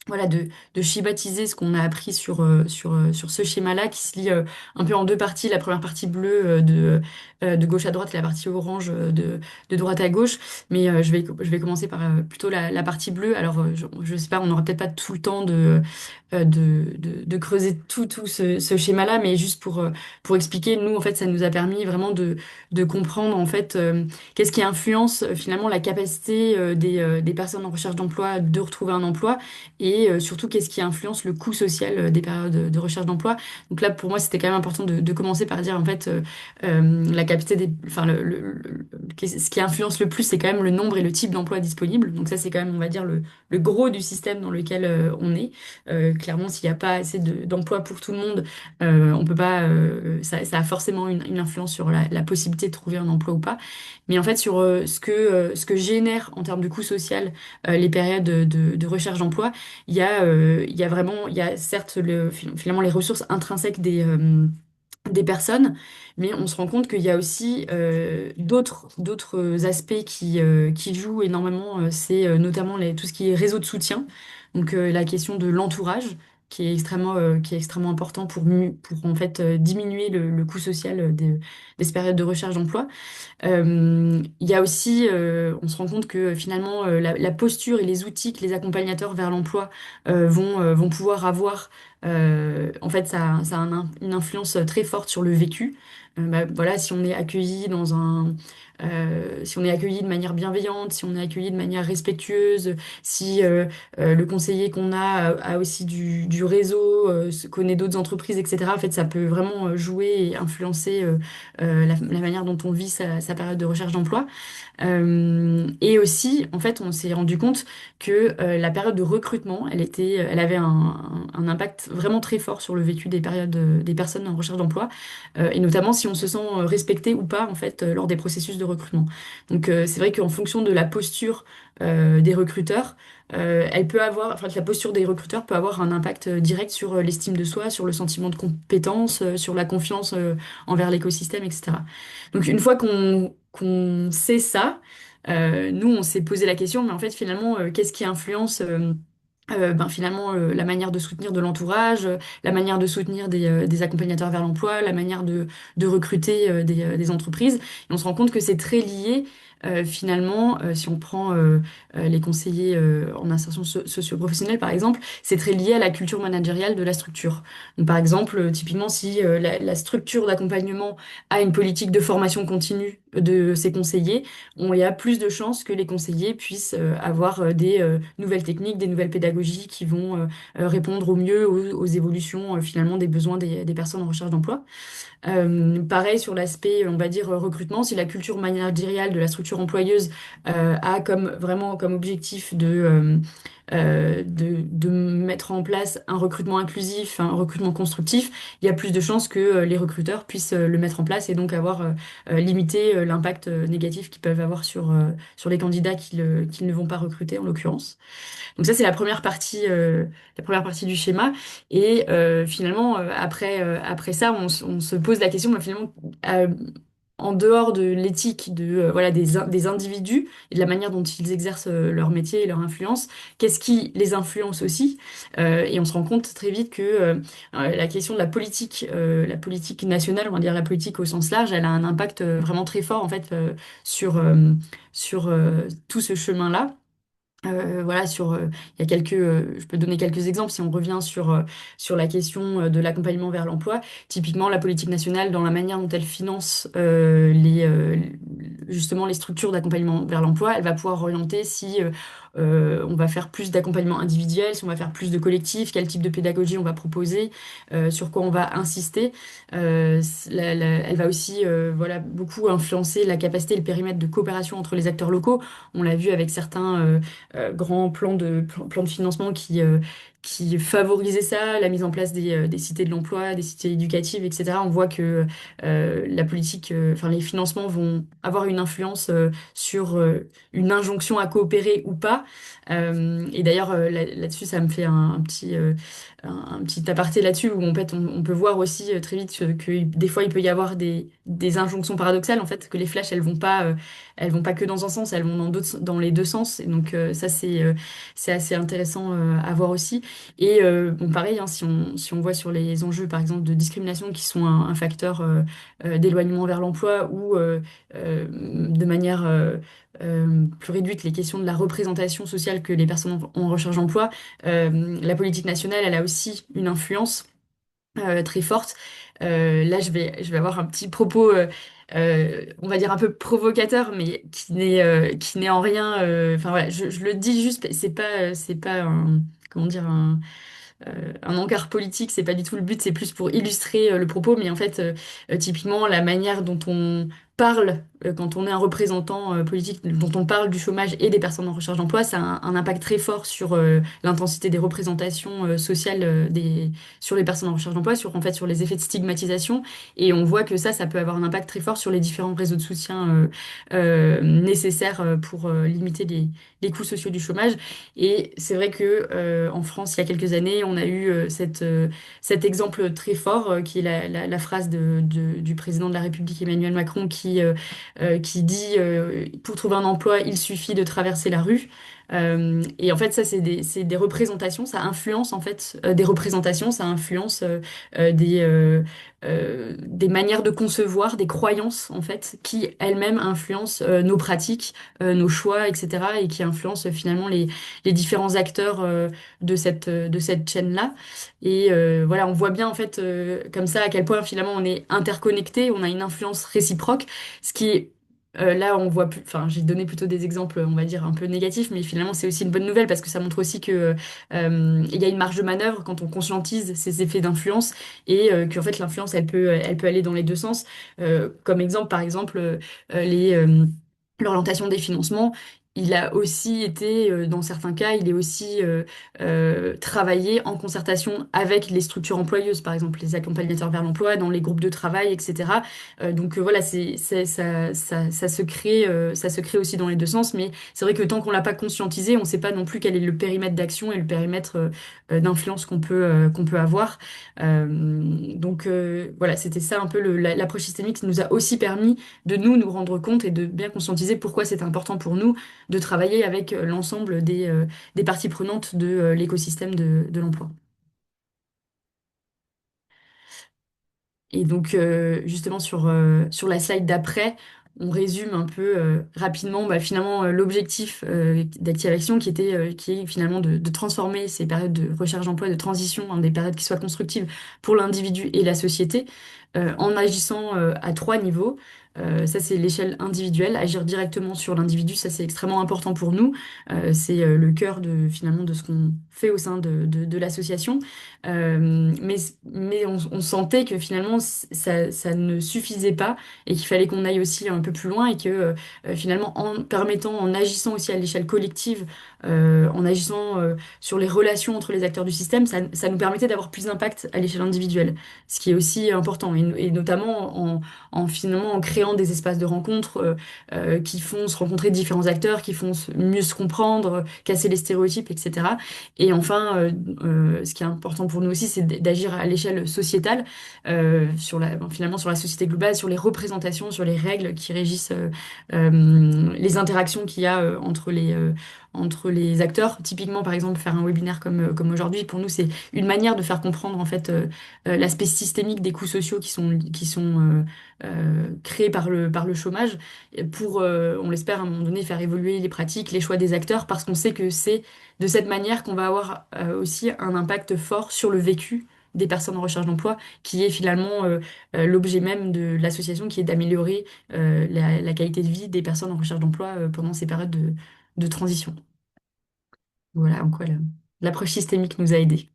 voilà, de schématiser ce qu'on a appris sur ce schéma-là qui se lie un peu en deux parties. La première partie bleue de gauche à droite et la partie orange de droite à gauche. Mais je vais commencer par plutôt la partie bleue. Alors, je sais pas, on n'aura peut-être pas tout le temps de creuser tout ce schéma-là, mais juste pour expliquer, nous, en fait, ça nous a permis vraiment de comprendre, en fait, qu'est-ce qui influence finalement la capacité des personnes en recherche d'emploi de retrouver un emploi et surtout qu'est-ce qui influence le coût social des périodes de recherche d'emploi. Donc là, pour moi, c'était quand même important de commencer par dire en fait la capacité enfin ce qui influence le plus, c'est quand même le nombre et le type d'emplois disponibles. Donc ça, c'est quand même, on va dire, le gros du système dans lequel on est. Clairement, s'il n'y a pas assez d'emplois pour tout le monde, on peut pas. Ça a forcément une influence sur la possibilité de trouver un emploi ou pas. Mais en fait, sur ce que génère en termes de coût social les périodes de recherche d'emploi, il y a vraiment, il y a certes finalement les ressources intrinsèques des personnes, mais on se rend compte qu'il y a aussi d'autres aspects qui jouent énormément. C'est notamment tout ce qui est réseau de soutien, donc la question de l'entourage. Qui est extrêmement important pour en fait diminuer le coût social des périodes de recherche d'emploi. Il y a aussi, on se rend compte que finalement, la posture et les outils que les accompagnateurs vers l'emploi vont pouvoir avoir, en fait, ça a une influence très forte sur le vécu. Bah, voilà, si on est accueilli si on est accueilli de manière bienveillante, si on est accueilli de manière respectueuse, si le conseiller qu'on a aussi du réseau, connaît d'autres entreprises, etc. En fait, ça peut vraiment jouer et influencer la manière dont on vit sa période de recherche d'emploi. Et aussi, en fait, on s'est rendu compte que la période de recrutement, elle avait un impact vraiment très fort sur le vécu des personnes en recherche d'emploi, et notamment si on se sent respecté ou pas, en fait, lors des processus de recrutement. Donc, c'est vrai qu'en fonction de la posture des recruteurs, enfin, la posture des recruteurs peut avoir un impact direct sur l'estime de soi, sur le sentiment de compétence, sur la confiance envers l'écosystème, etc. Donc une fois qu'on sait ça, nous on s'est posé la question, mais en fait finalement, qu'est-ce qui influence ben, finalement la manière de soutenir de l'entourage, la manière de soutenir des accompagnateurs vers l'emploi, la manière de recruter des entreprises. Et on se rend compte que c'est très lié. Finalement, si on prend les conseillers en insertion socio-professionnelle, par exemple, c'est très lié à la culture managériale de la structure. Donc, par exemple, typiquement, si la structure d'accompagnement a une politique de formation continue de ses conseillers, il y a plus de chances que les conseillers puissent avoir des nouvelles techniques, des nouvelles pédagogies qui vont répondre au mieux aux évolutions finalement des besoins des personnes en recherche d'emploi. Pareil sur l'aspect, on va dire, recrutement, si la culture managériale de la structure employeuse a vraiment comme objectif de mettre en place un recrutement inclusif, un recrutement constructif, il y a plus de chances que les recruteurs puissent le mettre en place et donc avoir limité l'impact négatif qu'ils peuvent avoir sur les candidats qu'ils ne vont pas recruter en l'occurrence. Donc ça, c'est la première partie du schéma. Et finalement, après ça, on se pose la question, bah, finalement, euh, en dehors de l'éthique voilà, des individus et de la manière dont ils exercent leur métier et leur influence, qu'est-ce qui les influence aussi? Et on se rend compte très vite que la question de la politique nationale, on va dire la politique au sens large, elle a un impact vraiment très fort en fait sur tout ce chemin-là. Voilà, il y a je peux donner quelques exemples si on revient sur la question de l'accompagnement vers l'emploi. Typiquement, la politique nationale, dans la manière dont elle finance justement les structures d'accompagnement vers l'emploi, elle va pouvoir orienter si on va faire plus d'accompagnement individuel, si on va faire plus de collectif, quel type de pédagogie on va proposer, sur quoi on va insister. Elle va aussi voilà, beaucoup influencer la capacité et le périmètre de coopération entre les acteurs locaux. On l'a vu avec certains grands plans de financement qui favorisait ça, la mise en place des cités de l'emploi, des cités éducatives, etc. On voit que la politique, enfin les financements vont avoir une influence sur une injonction à coopérer ou pas. Et d'ailleurs, là-dessus, ça me fait un petit aparté là-dessus où en fait on peut voir aussi très vite que des fois il peut y avoir des injonctions paradoxales en fait que les flèches elles vont pas que dans un sens, elles vont dans les deux sens. Et donc ça c'est assez intéressant à voir aussi. Et bon pareil hein, si on voit sur les enjeux par exemple de discrimination qui sont un facteur d'éloignement vers l'emploi ou de manière plus réduite les questions de la représentation sociale que les personnes en recherche d'emploi, la politique nationale, elle a aussi une influence très forte. Là, je vais avoir un petit propos, on va dire un peu provocateur, mais qui n'est en rien. Enfin voilà, je le dis juste, c'est pas un, comment dire, un encart politique, c'est pas du tout le but, c'est plus pour illustrer le propos, mais en fait, typiquement, la manière dont on parle quand on est un représentant politique, dont on parle du chômage et des personnes en recherche d'emploi, ça a un impact très fort sur l'intensité des représentations sociales sur les personnes en recherche d'emploi, sur, en fait, sur les effets de stigmatisation, et on voit que ça peut avoir un impact très fort sur les différents réseaux de soutien nécessaires pour limiter les coûts sociaux du chômage. Et c'est vrai que en France, il y a quelques années, on a eu cet exemple très fort qui est la phrase du président de la République Emmanuel Macron qui dit pour trouver un emploi, il suffit de traverser la rue. Et en fait, ça, c'est des représentations, ça influence en fait des représentations, ça influence des manières de concevoir, des croyances en fait, qui elles-mêmes influencent nos pratiques, nos choix, etc. et qui influencent finalement les différents acteurs de cette chaîne-là. Et voilà, on voit bien en fait comme ça à quel point finalement on est interconnecté, on a une influence réciproque, ce qui est là, on voit plus, enfin, j'ai donné plutôt des exemples, on va dire, un peu négatifs, mais finalement, c'est aussi une bonne nouvelle parce que ça montre aussi que il y a une marge de manœuvre quand on conscientise ces effets d'influence et qu'en fait, l'influence, elle peut aller dans les deux sens. Comme exemple, par exemple, l'orientation des financements. Il a aussi été, dans certains cas, il est aussi travaillé en concertation avec les structures employeuses, par exemple les accompagnateurs vers l'emploi, dans les groupes de travail, etc. Donc voilà, ça se crée aussi dans les deux sens, mais c'est vrai que tant qu'on l'a pas conscientisé, on ne sait pas non plus quel est le périmètre d'action et le périmètre d'influence qu'on peut avoir. Donc voilà, c'était ça un peu l'approche systémique qui nous a aussi permis de nous rendre compte et de bien conscientiser pourquoi c'est important pour nous de travailler avec l'ensemble des parties prenantes de l'écosystème de l'emploi. Et donc, justement, sur la slide d'après, on résume un peu rapidement bah, finalement l'objectif d'Active Action qui est finalement de transformer ces périodes de recherche d'emploi, de transition en des périodes qui soient constructives pour l'individu et la société en agissant à trois niveaux. Ça, c'est l'échelle individuelle, agir directement sur l'individu, ça c'est extrêmement important pour nous. C'est le cœur finalement de ce qu'on fait au sein de l'association. Mais on sentait que finalement ça ne suffisait pas et qu'il fallait qu'on aille aussi un peu plus loin et que finalement en permettant, en agissant aussi à l'échelle collective, en agissant sur les relations entre les acteurs du système, ça nous permettait d'avoir plus d'impact à l'échelle individuelle, ce qui est aussi important et notamment finalement en créant des espaces de rencontre qui font se rencontrer différents acteurs, qui font mieux se comprendre, casser les stéréotypes, etc. Et enfin, ce qui est important pour nous aussi, c'est d'agir à l'échelle sociétale, finalement sur la société globale, sur les représentations, sur les règles qui régissent les interactions qu'il y a entre les acteurs. Typiquement, par exemple, faire un webinaire comme aujourd'hui, pour nous, c'est une manière de faire comprendre en fait l'aspect systémique des coûts sociaux qui sont créés par le chômage pour, on l'espère, à un moment donné, faire évoluer les pratiques, les choix des acteurs, parce qu'on sait que c'est de cette manière qu'on va avoir aussi un impact fort sur le vécu des personnes en recherche d'emploi, qui est finalement l'objet même de l'association, qui est d'améliorer la qualité de vie des personnes en recherche d'emploi pendant ces périodes de transition. Voilà en quoi l'approche systémique nous a aidés.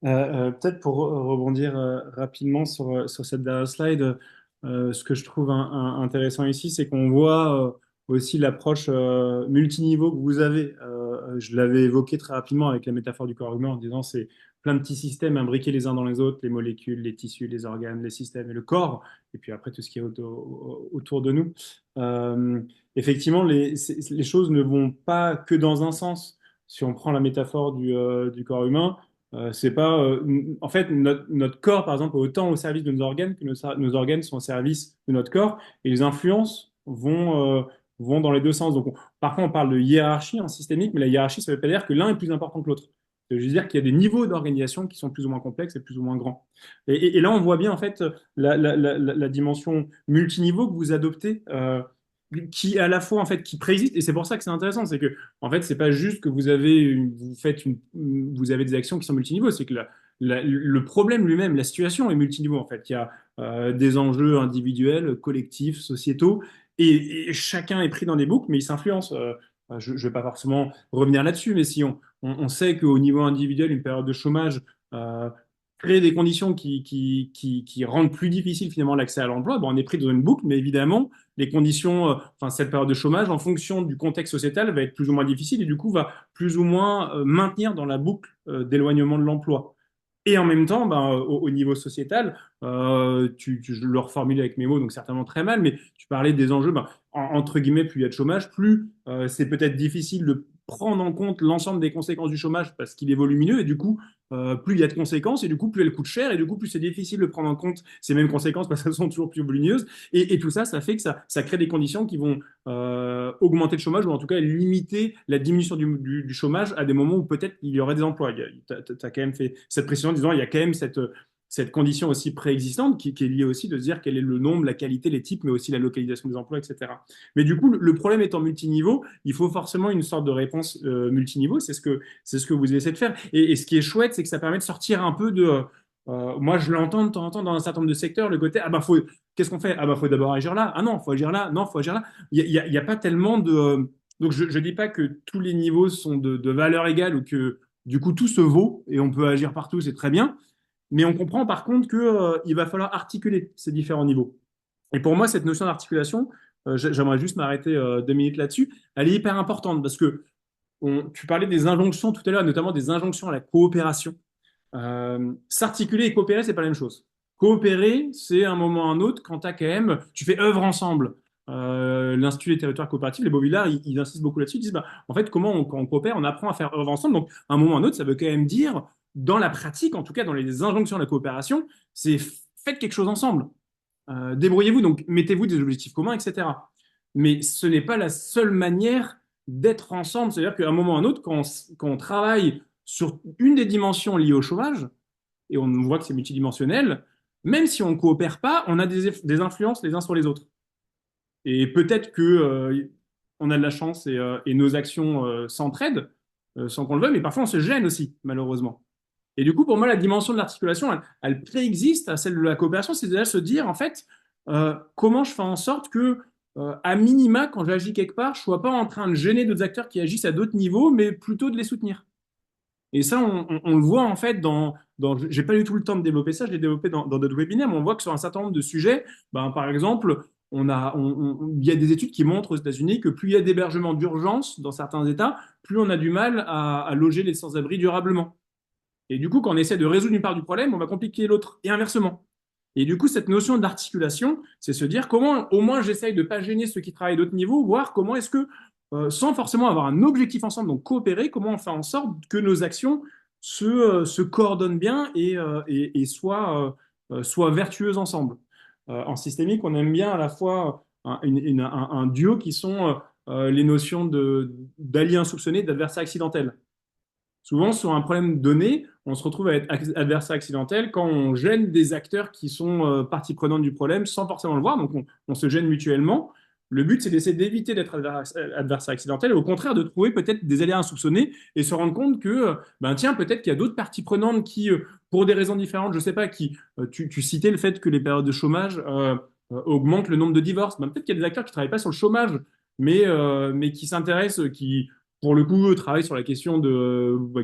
Peut-être pour rebondir rapidement sur cette dernière slide, ce que je trouve intéressant ici, c'est qu'on voit aussi l'approche multiniveau que vous avez Je l'avais évoqué très rapidement avec la métaphore du corps humain en disant c'est plein de petits systèmes imbriqués les uns dans les autres, les molécules, les tissus, les organes, les systèmes et le corps, et puis après tout ce qui est autour de nous. Euh, Effectivement, les choses ne vont pas que dans un sens. Si on prend la métaphore du corps humain, c'est pas, en fait, notre corps, par exemple, est autant au service de nos organes que nos organes sont au service de notre corps, et les influences vont dans les deux sens. Donc, parfois, on parle de hiérarchie en systémique, mais la hiérarchie, ça veut pas dire que l'un est plus important que l'autre. Ça veut juste dire qu'il y a des niveaux d'organisation qui sont plus ou moins complexes et plus ou moins grands. Et là, on voit bien, en fait, la dimension multiniveau que vous adoptez, qui à la fois, en fait, qui préexiste. Et c'est pour ça que c'est intéressant. C'est que, en fait, c'est pas juste que vous avez des actions qui sont multiniveaux. C'est que le problème lui-même, la situation est multiniveau, en fait. Il y a des enjeux individuels, collectifs, sociétaux, et chacun est pris dans des boucles, mais ils s'influencent. Je ne vais pas forcément revenir là-dessus, mais si on sait qu'au niveau individuel, une période de chômage euh, crée des conditions qui rendent plus difficile finalement l'accès à l'emploi, bon, on est pris dans une boucle, mais évidemment, les conditions, enfin cette période de chômage, en fonction du contexte sociétal, va être plus ou moins difficile et du coup va plus ou moins maintenir dans la boucle d'éloignement de l'emploi. Et en même temps, ben, au niveau sociétal, je le reformule avec mes mots, donc certainement très mal, mais tu parlais des enjeux, ben, entre guillemets, plus il y a de chômage, plus c'est peut-être difficile de prendre en compte l'ensemble des conséquences du chômage parce qu'il est volumineux, et du coup, plus il y a de conséquences, et du coup, plus elles coûtent cher, et du coup, plus c'est difficile de prendre en compte ces mêmes conséquences parce qu'elles sont toujours plus volumineuses. Et tout ça, ça fait que ça crée des conditions qui vont augmenter le chômage, ou en tout cas limiter la diminution du chômage à des moments où peut-être il y aurait des emplois. Tu as quand même fait cette précision en disant il y a quand même cette condition aussi préexistante qui est liée aussi de se dire quel est le nombre, la qualité, les types, mais aussi la localisation des emplois, etc. Mais du coup, le problème étant multiniveau, il faut forcément une sorte de réponse multiniveau. C'est ce que vous essayez de faire. Et ce qui est chouette, c'est que ça permet de sortir un peu de. Moi, je l'entends de temps en temps dans un certain nombre de secteurs, le côté, ah bah, qu'est-ce qu'on fait? Ah bah, faut d'abord agir là. Ah non, faut agir là. Non, faut agir là. Il y a pas tellement de. Donc, je dis pas que tous les niveaux sont de valeur égale ou que, du coup, tout se vaut et on peut agir partout, c'est très bien. Mais on comprend par contre que, il va falloir articuler ces différents niveaux. Et pour moi, cette notion d'articulation, j'aimerais juste m'arrêter 2 minutes là-dessus, elle est hyper importante parce que tu parlais des injonctions tout à l'heure, notamment des injonctions à la coopération. S'articuler et coopérer, c'est pas la même chose. Coopérer, c'est un moment ou un autre quand as quand même, tu fais œuvre ensemble. L'Institut des territoires coopératifs, les Beauvillards, ils insistent beaucoup là-dessus. Ils disent, bah, en fait, quand on coopère, on apprend à faire œuvre ensemble. Donc, un moment ou un autre, ça veut quand même dire, dans la pratique, en tout cas dans les injonctions de la coopération, c'est faites quelque chose ensemble. Débrouillez-vous, donc mettez-vous des objectifs communs, etc. Mais ce n'est pas la seule manière d'être ensemble. C'est-à-dire qu'à un moment ou à un autre, quand on travaille sur une des dimensions liées au chômage, et on voit que c'est multidimensionnel, même si on ne coopère pas, on a des influences les uns sur les autres. Et peut-être que on a de la chance et nos actions s'entraident sans qu'on le veuille, mais parfois on se gêne aussi, malheureusement. Et du coup, pour moi, la dimension de l'articulation, elle préexiste à celle de la coopération, c'est déjà se dire, en fait, comment je fais en sorte que, à minima, quand j'agis quelque part, je ne sois pas en train de gêner d'autres acteurs qui agissent à d'autres niveaux, mais plutôt de les soutenir. Et ça, on le voit en fait j'ai pas eu tout le temps de développer ça, je l'ai développé dans d'autres webinaires, mais on voit que sur un certain nombre de sujets, ben, par exemple, il y a des études qui montrent aux États-Unis que plus il y a d'hébergements d'urgence dans certains États, plus on a du mal à loger les sans-abri durablement. Et du coup, quand on essaie de résoudre une part du problème, on va compliquer l'autre, et inversement. Et du coup, cette notion d'articulation, c'est se dire comment au moins j'essaye de ne pas gêner ceux qui travaillent d'autres niveaux, voir comment est-ce que, sans forcément avoir un objectif ensemble, donc coopérer, comment on fait en sorte que nos actions se coordonnent bien et soient vertueuses ensemble. En systémique, on aime bien à la fois un duo qui sont les notions d'alliés insoupçonnés et d'adversaires accidentels. Souvent, sur un problème donné, on se retrouve à être adversaire accidentel quand on gêne des acteurs qui sont partie prenante du problème sans forcément le voir. Donc, on se gêne mutuellement. Le but, c'est d'essayer d'éviter d'être adversaire accidentel et au contraire de trouver peut-être des alliés insoupçonnés et se rendre compte que, ben tiens, peut-être qu'il y a d'autres parties prenantes qui, pour des raisons différentes, je sais pas, tu citais le fait que les périodes de chômage augmentent le nombre de divorces. Ben, peut-être qu'il y a des acteurs qui travaillent pas sur le chômage, mais qui s'intéressent, qui pour le coup, travaillent sur la question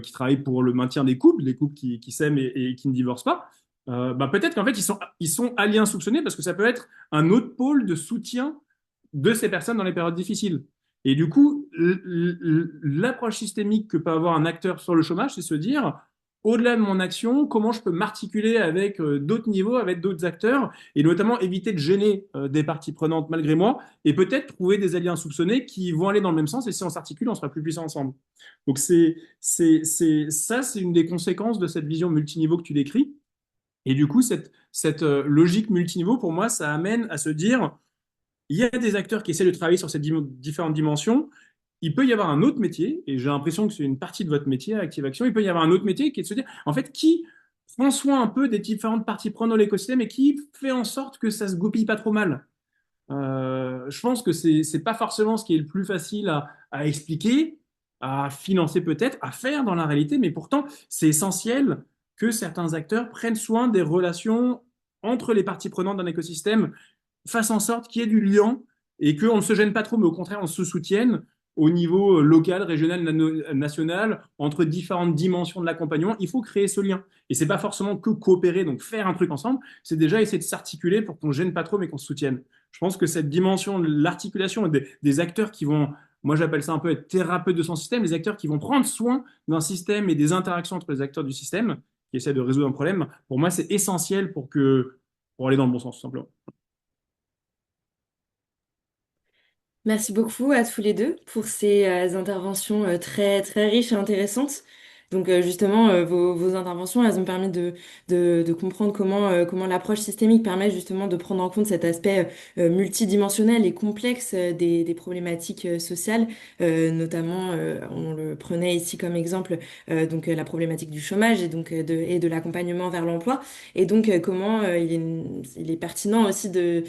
qui travaillent pour le maintien des couples, les couples qui s'aiment et qui ne divorcent pas. Bah, peut-être qu'en fait, ils sont alliés insoupçonnés parce que ça peut être un autre pôle de soutien de ces personnes dans les périodes difficiles. Et du coup, l'approche systémique que peut avoir un acteur sur le chômage, c'est se dire, au-delà de mon action, comment je peux m'articuler avec d'autres niveaux, avec d'autres acteurs, et notamment éviter de gêner des parties prenantes malgré moi, et peut-être trouver des alliés insoupçonnés qui vont aller dans le même sens, et si on s'articule, on sera plus puissants ensemble. Donc ça, c'est une des conséquences de cette vision multiniveau que tu décris. Et du coup, cette logique multiniveau, pour moi, ça amène à se dire, il y a des acteurs qui essaient de travailler sur ces différentes dimensions. Il peut y avoir un autre métier, et j'ai l'impression que c'est une partie de votre métier, Active Action. Il peut y avoir un autre métier qui est de se dire, en fait, qui prend soin un peu des différentes parties prenantes de l'écosystème et qui fait en sorte que ça se goupille pas trop mal. Je pense que c'est pas forcément ce qui est le plus facile à expliquer, à financer peut-être, à faire dans la réalité, mais pourtant, c'est essentiel que certains acteurs prennent soin des relations entre les parties prenantes d'un écosystème, fassent en sorte qu'il y ait du lien et qu'on ne se gêne pas trop, mais au contraire, on se soutienne au niveau local, régional, national, entre différentes dimensions de l'accompagnement. Il faut créer ce lien. Et c'est pas forcément que coopérer, donc faire un truc ensemble, c'est déjà essayer de s'articuler pour qu'on ne gêne pas trop, mais qu'on se soutienne. Je pense que cette dimension de l'articulation des acteurs qui vont, moi j'appelle ça un peu être thérapeute de son système, les acteurs qui vont prendre soin d'un système et des interactions entre les acteurs du système, qui essaient de résoudre un problème, pour moi c'est essentiel pour aller dans le bon sens, tout simplement. Merci beaucoup à tous les deux pour ces interventions très, très riches et intéressantes. Donc justement, vos interventions, elles ont permis de comprendre comment l'approche systémique permet justement de prendre en compte cet aspect multidimensionnel et complexe des problématiques sociales. Notamment, on le prenait ici comme exemple, la problématique du chômage et donc de l'accompagnement vers l'emploi. Et donc comment il est pertinent aussi de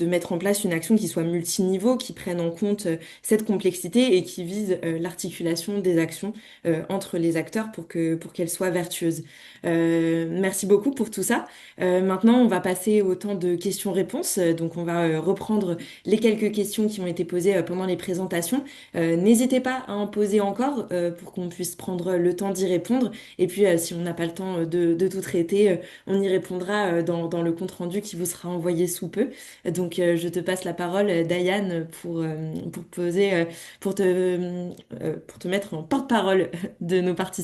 mettre en place une action qui soit multiniveau, qui prenne en compte cette complexité et qui vise l'articulation des actions entre les acteurs pour qu'elles soient vertueuses. Merci beaucoup pour tout ça. Maintenant, on va passer au temps de questions-réponses. Donc, on va reprendre les quelques questions qui ont été posées pendant les présentations. N'hésitez pas à en poser encore pour qu'on puisse prendre le temps d'y répondre. Et puis, si on n'a pas le temps de tout traiter, on y répondra dans le compte-rendu qui vous sera envoyé sous peu. Donc, je te passe la parole, Diane, pour poser, pour te mettre en porte-parole de nos participants.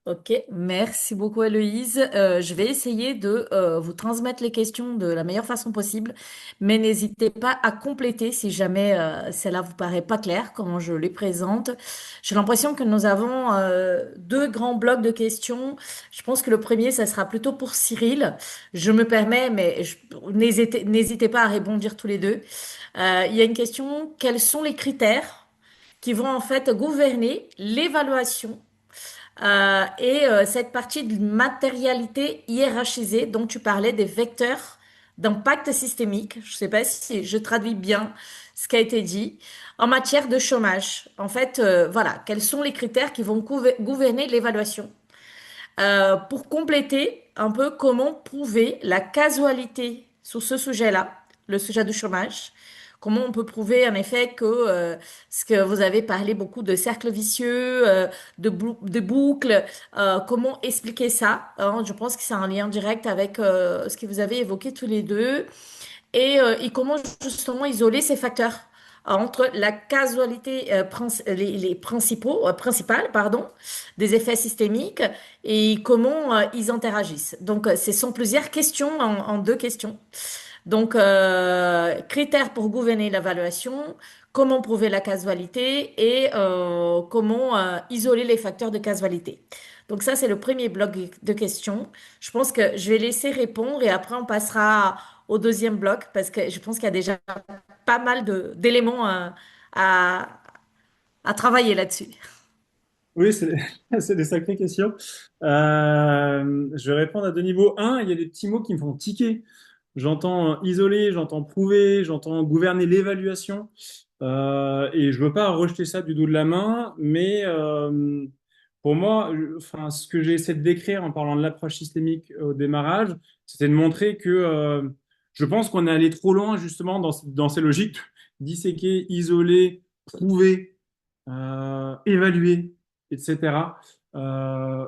Ok, merci beaucoup Héloïse. Je vais essayer de vous transmettre les questions de la meilleure façon possible, mais n'hésitez pas à compléter si jamais celle-là vous paraît pas claire, comment je les présente. J'ai l'impression que nous avons deux grands blocs de questions. Je pense que le premier, ça sera plutôt pour Cyril. Je me permets, mais n'hésitez pas à répondre tous les deux. Il y a une question, quels sont les critères qui vont en fait gouverner l'évaluation cette partie de matérialité hiérarchisée dont tu parlais, des vecteurs d'impact systémique, je ne sais pas si je traduis bien ce qui a été dit, en matière de chômage. En fait, voilà, quels sont les critères qui vont gouverner l'évaluation? Pour compléter un peu comment prouver la causalité sur ce sujet-là, le sujet du chômage. Comment on peut prouver en effet que ce que vous avez parlé beaucoup de cercles vicieux, de boucles, comment expliquer ça, hein? Je pense que c'est un lien direct avec ce que vous avez évoqué tous les deux et comment justement isoler ces facteurs entre la causalité, les principaux, principales, pardon, des effets systémiques et comment ils interagissent. Donc, ce sont plusieurs questions en deux questions. Donc, critères pour gouverner l'évaluation, comment prouver la causalité et comment isoler les facteurs de causalité. Donc ça, c'est le premier bloc de questions. Je pense que je vais laisser répondre et après on passera au deuxième bloc parce que je pense qu'il y a déjà pas mal d'éléments à, à travailler là-dessus. Oui, c'est c'est des sacrées questions. Je vais répondre à deux niveaux. Un, il y a des petits mots qui me font tiquer. J'entends isoler, j'entends prouver, j'entends gouverner l'évaluation. Et je veux pas rejeter ça du dos de la main, mais pour moi, enfin, ce que j'ai essayé de décrire en parlant de l'approche systémique au démarrage, c'était de montrer que je pense qu'on est allé trop loin justement dans ces logiques de disséquer, isoler, prouver, évaluer, etc. Euh,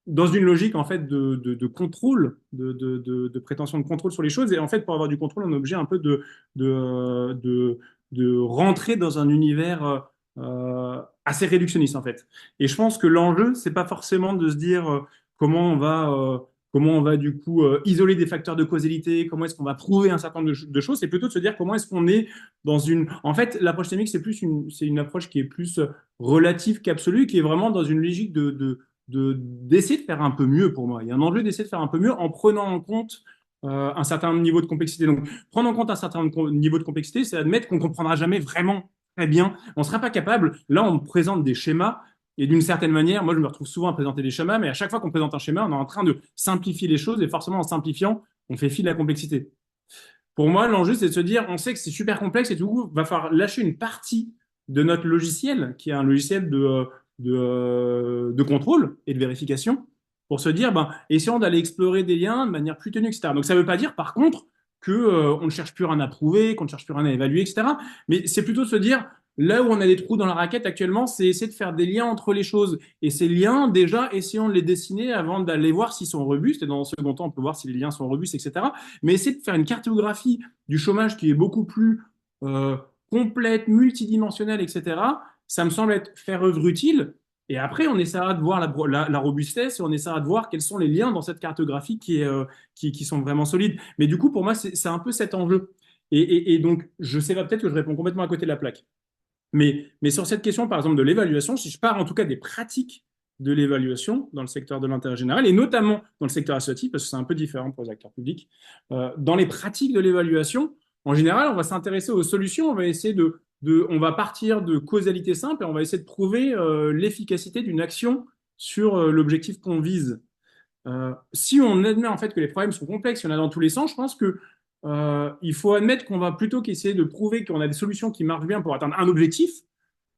dans une logique en fait de contrôle, de prétention de contrôle sur les choses. Et en fait, pour avoir du contrôle, on est obligé un peu de rentrer dans un univers assez réductionniste en fait. Et je pense que l'enjeu, c'est pas forcément de se dire comment on va du coup isoler des facteurs de causalité, comment est-ce qu'on va prouver un certain nombre de choses, c'est plutôt de se dire comment est-ce qu'on est dans une. En fait, l'approche systémique, c'est une approche qui est plus relative qu'absolue, qui est vraiment dans une logique d'essayer de faire un peu mieux pour moi. Il y a un enjeu d'essayer de faire un peu mieux en prenant en compte un certain niveau de complexité. Donc, prendre en compte un certain niveau de complexité, c'est admettre qu'on comprendra jamais vraiment très bien. On ne sera pas capable. Là, on me présente des schémas. Et d'une certaine manière, moi, je me retrouve souvent à présenter des schémas, mais à chaque fois qu'on présente un schéma, on est en train de simplifier les choses, et forcément, en simplifiant, on fait fi de la complexité. Pour moi, l'enjeu, c'est de se dire, on sait que c'est super complexe et tout, coup, va falloir lâcher une partie de notre logiciel, qui est un logiciel de contrôle et de vérification, pour se dire, ben, essayons d'aller explorer des liens de manière plus tenue, etc. Donc, ça ne veut pas dire, par contre, que on ne cherche plus rien à prouver, qu'on ne cherche plus rien à évaluer, etc. Mais c'est plutôt de se dire, là où on a des trous dans la raquette actuellement, c'est essayer de faire des liens entre les choses. Et ces liens, déjà, essayons de les dessiner avant d'aller voir s'ils sont robustes. Et dans un second temps, on peut voir si les liens sont robustes, etc. Mais essayer de faire une cartographie du chômage qui est beaucoup plus euh, complète, multidimensionnelle, etc., ça me semble être faire œuvre utile. Et après, on essaiera de voir la robustesse et on essaiera de voir quels sont les liens dans cette cartographie qui sont vraiment solides. Mais du coup, pour moi, c'est un peu cet enjeu. Et donc, je sais pas, peut-être que je réponds complètement à côté de la plaque. Mais sur cette question, par exemple, de l'évaluation, si je pars en tout cas des pratiques de l'évaluation dans le secteur de l'intérêt général, et notamment dans le secteur associatif, parce que c'est un peu différent pour les acteurs publics, dans les pratiques de l'évaluation, en général, on va s'intéresser aux solutions, on va essayer on va partir de causalité simple et on va essayer de prouver l'efficacité d'une action sur l'objectif qu'on vise. Si on admet en fait que les problèmes sont complexes, il y en a dans tous les sens, je pense que il faut admettre qu'on va plutôt qu'essayer de prouver qu'on a des solutions qui marchent bien pour atteindre un objectif,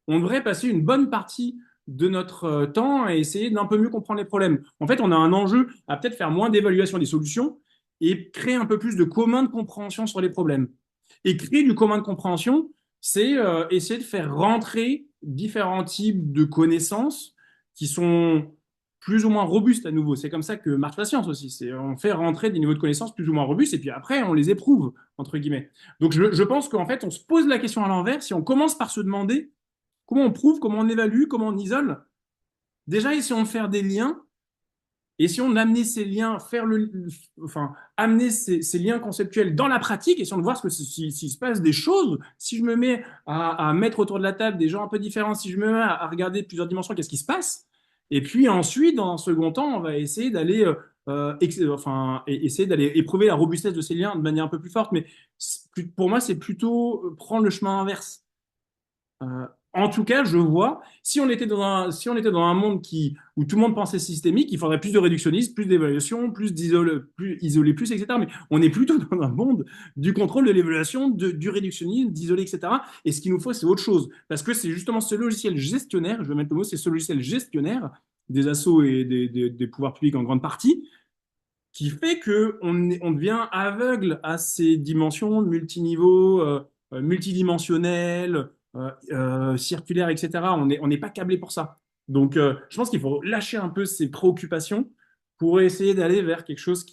on devrait passer une bonne partie de notre temps à essayer d'un peu mieux comprendre les problèmes. En fait, on a un enjeu à peut-être faire moins d'évaluation des solutions et créer un peu plus de commun de compréhension sur les problèmes. Et créer du commun de compréhension, c'est essayer de faire rentrer différents types de connaissances qui sont plus ou moins robustes à nouveau. C'est comme ça que marche la science aussi. C'est on fait rentrer des niveaux de connaissances plus ou moins robustes et puis après on les éprouve entre guillemets. Donc je pense qu'en fait on se pose la question à l'envers si on commence par se demander comment on prouve, comment on évalue, comment on isole. Déjà essayons de faire des liens. Essayons d'amener ces liens, enfin, amener ces liens conceptuels dans la pratique, essayons de voir s'il se passe des choses. Si je me mets à mettre autour de la table des gens un peu différents, si je me mets à regarder plusieurs dimensions, qu'est-ce qui se passe? Et puis ensuite, dans un second temps, on va essayer d'aller essayer d'aller éprouver la robustesse de ces liens de manière un peu plus forte. Mais pour moi, c'est plutôt prendre le chemin inverse. En tout cas, je vois, si on était dans un monde où tout le monde pensait systémique, il faudrait plus de réductionnisme, plus d'évaluation, plus isoler plus, etc. Mais on est plutôt dans un monde du contrôle de l'évaluation, du réductionnisme, d'isoler, etc. Et ce qu'il nous faut, c'est autre chose. Parce que c'est justement ce logiciel gestionnaire, je vais mettre le mot, c'est ce logiciel gestionnaire des assos et des pouvoirs publics en grande partie, qui fait on devient aveugle à ces dimensions multiniveaux, multidimensionnelles, circulaires, etc. On n'est pas câblé pour ça. Donc, je pense qu'il faut lâcher un peu ces préoccupations pour essayer d'aller vers quelque chose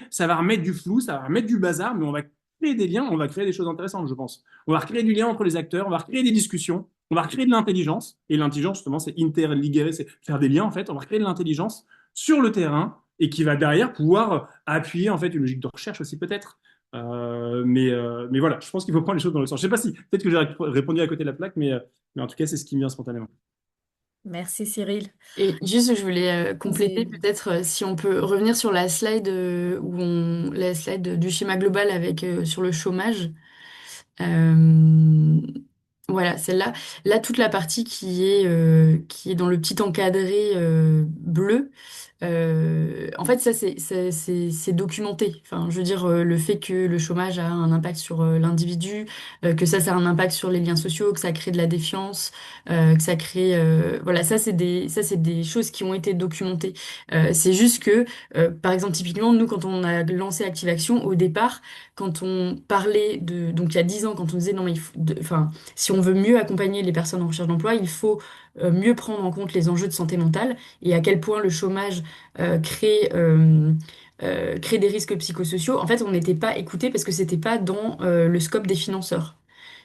ça va remettre du flou, ça va remettre du bazar, mais on va créer des liens, on va créer des choses intéressantes, je pense. On va recréer du lien entre les acteurs, on va recréer des discussions, on va recréer de l'intelligence. Et l'intelligence, justement, c'est interliguer, c'est faire des liens, en fait. On va recréer de l'intelligence sur le terrain et qui va derrière pouvoir appuyer en fait une logique de recherche aussi peut-être. Mais voilà, je pense qu'il faut prendre les choses dans le sens. Je sais pas si peut-être que j'ai répondu à côté de la plaque, mais en tout cas c'est ce qui me vient spontanément. Merci Cyril. Et juste, je voulais compléter C'est- peut-être si on peut revenir sur la slide la slide du schéma global avec sur le chômage. Euh, voilà, celle-là. Là, toute la partie qui est dans le petit encadré bleu. En fait, ça, c'est documenté. Enfin, je veux dire, le fait que le chômage a un impact sur l'individu, que ça a un impact sur les liens sociaux, que ça crée de la défiance, que ça crée... voilà, ça, c'est des choses qui ont été documentées. C'est juste que, par exemple, typiquement, nous, quand on a lancé Active Action, au départ, quand on parlait de... Donc, il y a 10 ans, quand on disait, non, mais enfin, si on veut mieux accompagner les personnes en recherche d'emploi, il faut mieux prendre en compte les enjeux de santé mentale et à quel point le chômage crée des risques psychosociaux. En fait, on n'était pas écouté parce que c'était pas dans le scope des financeurs.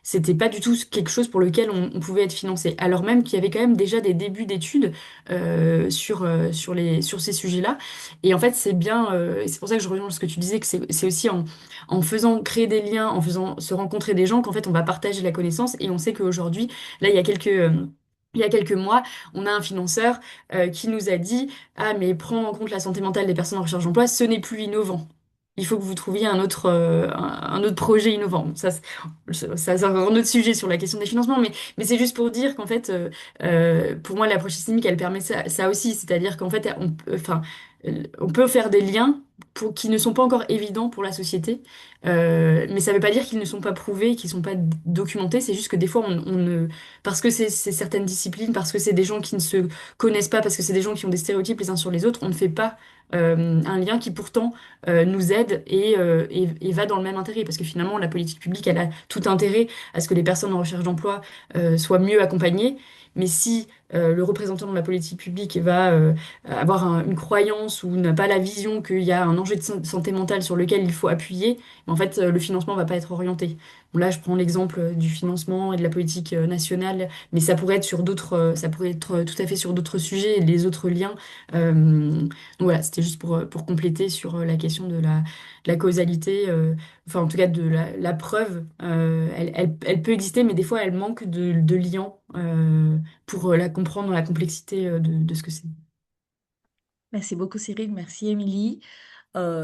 c'était pas du tout quelque chose pour lequel on pouvait être financé. Alors même qu'il y avait quand même déjà des débuts d'études sur ces sujets-là. Et en fait, c'est bien, et c'est pour ça que je rejoins ce que tu disais, que c'est aussi en faisant créer des liens, en faisant se rencontrer des gens qu'en fait on va partager la connaissance. Et on sait qu'aujourd'hui, là, il y a quelques mois, on a un financeur qui nous a dit, ah, mais prendre en compte la santé mentale des personnes en recherche d'emploi, ce n'est plus innovant. Il faut que vous trouviez un autre projet innovant. Bon, ça, c'est encore un autre sujet sur la question des financements, mais c'est juste pour dire qu'en fait, pour moi, l'approche systémique, elle permet ça aussi. C'est-à-dire qu'en fait, on peut faire des liens qui ne sont pas encore évidents pour la société, mais ça ne veut pas dire qu'ils ne sont pas prouvés, qu'ils ne sont pas documentés. C'est juste que des fois, on ne parce que c'est certaines disciplines, parce que c'est des gens qui ne se connaissent pas, parce que c'est des gens qui ont des stéréotypes les uns sur les autres, on ne fait pas un lien qui pourtant nous aide et va dans le même intérêt. Parce que finalement, la politique publique, elle a tout intérêt à ce que les personnes en recherche d'emploi soient mieux accompagnées. Mais si le représentant de la politique publique va avoir une croyance ou n'a pas la vision qu'il y a un enjeu de santé mentale sur lequel il faut appuyer, en fait, le financement va pas être orienté. Bon, là, je prends l'exemple du financement et de la politique nationale, mais ça pourrait être sur ça pourrait être tout à fait sur d'autres sujets, les autres liens. Donc voilà, c'était juste pour compléter sur la question de la causalité, enfin en tout cas de la preuve. Elle peut exister, mais des fois, elle manque de liens pour la comprendre dans la complexité de ce que c'est. Merci beaucoup, Cyril. Merci, Émilie.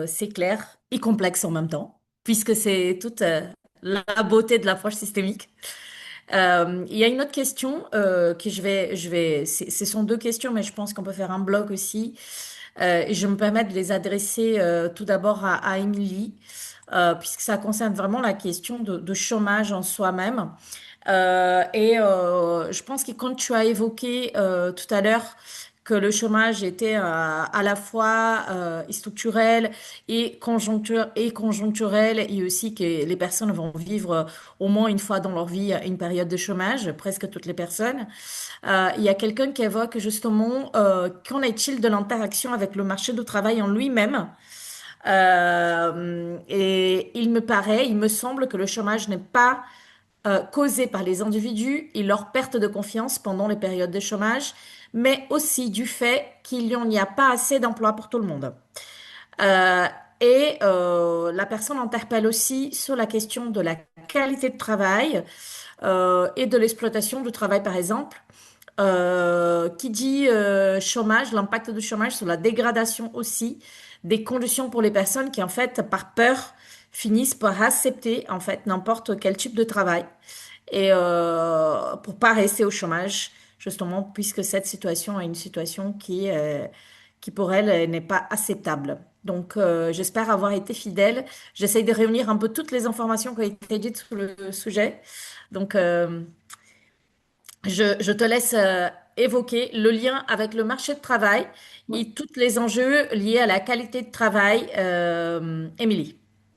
C'est clair et complexe en même temps, puisque c'est toute la beauté de l'approche systémique. Il y a une autre question que ce sont deux questions, mais je pense qu'on peut faire un bloc aussi. Et je me permets de les adresser tout d'abord à Émilie, puisque ça concerne vraiment la question de chômage en soi-même. Je pense que quand tu as évoqué tout à l'heure que le chômage était à la fois structurel et conjoncturel, et aussi que les personnes vont vivre au moins une fois dans leur vie une période de chômage, presque toutes les personnes. Il y a quelqu'un qui évoque justement qu'en est-il de l'interaction avec le marché du travail en lui-même? Et il me semble que le chômage n'est pas causé par les individus et leur perte de confiance pendant les périodes de chômage, mais aussi du fait qu'il n'y a pas assez d'emplois pour tout le monde. Euh, la personne interpelle aussi sur la question de la qualité de travail et de l'exploitation du travail, par exemple. Qui dit chômage, l'impact du chômage sur la dégradation aussi des conditions pour les personnes qui, en fait, par peur, finissent par accepter, en fait, n'importe quel type de travail et pour pas rester au chômage, justement, puisque cette situation est une situation qui pour elle, n'est pas acceptable. Donc, j'espère avoir été fidèle. J'essaye de réunir un peu toutes les informations qui ont été dites sur le sujet. Donc, je te laisse évoquer le lien avec le marché de travail et tous les enjeux liés à la qualité de travail, Émilie.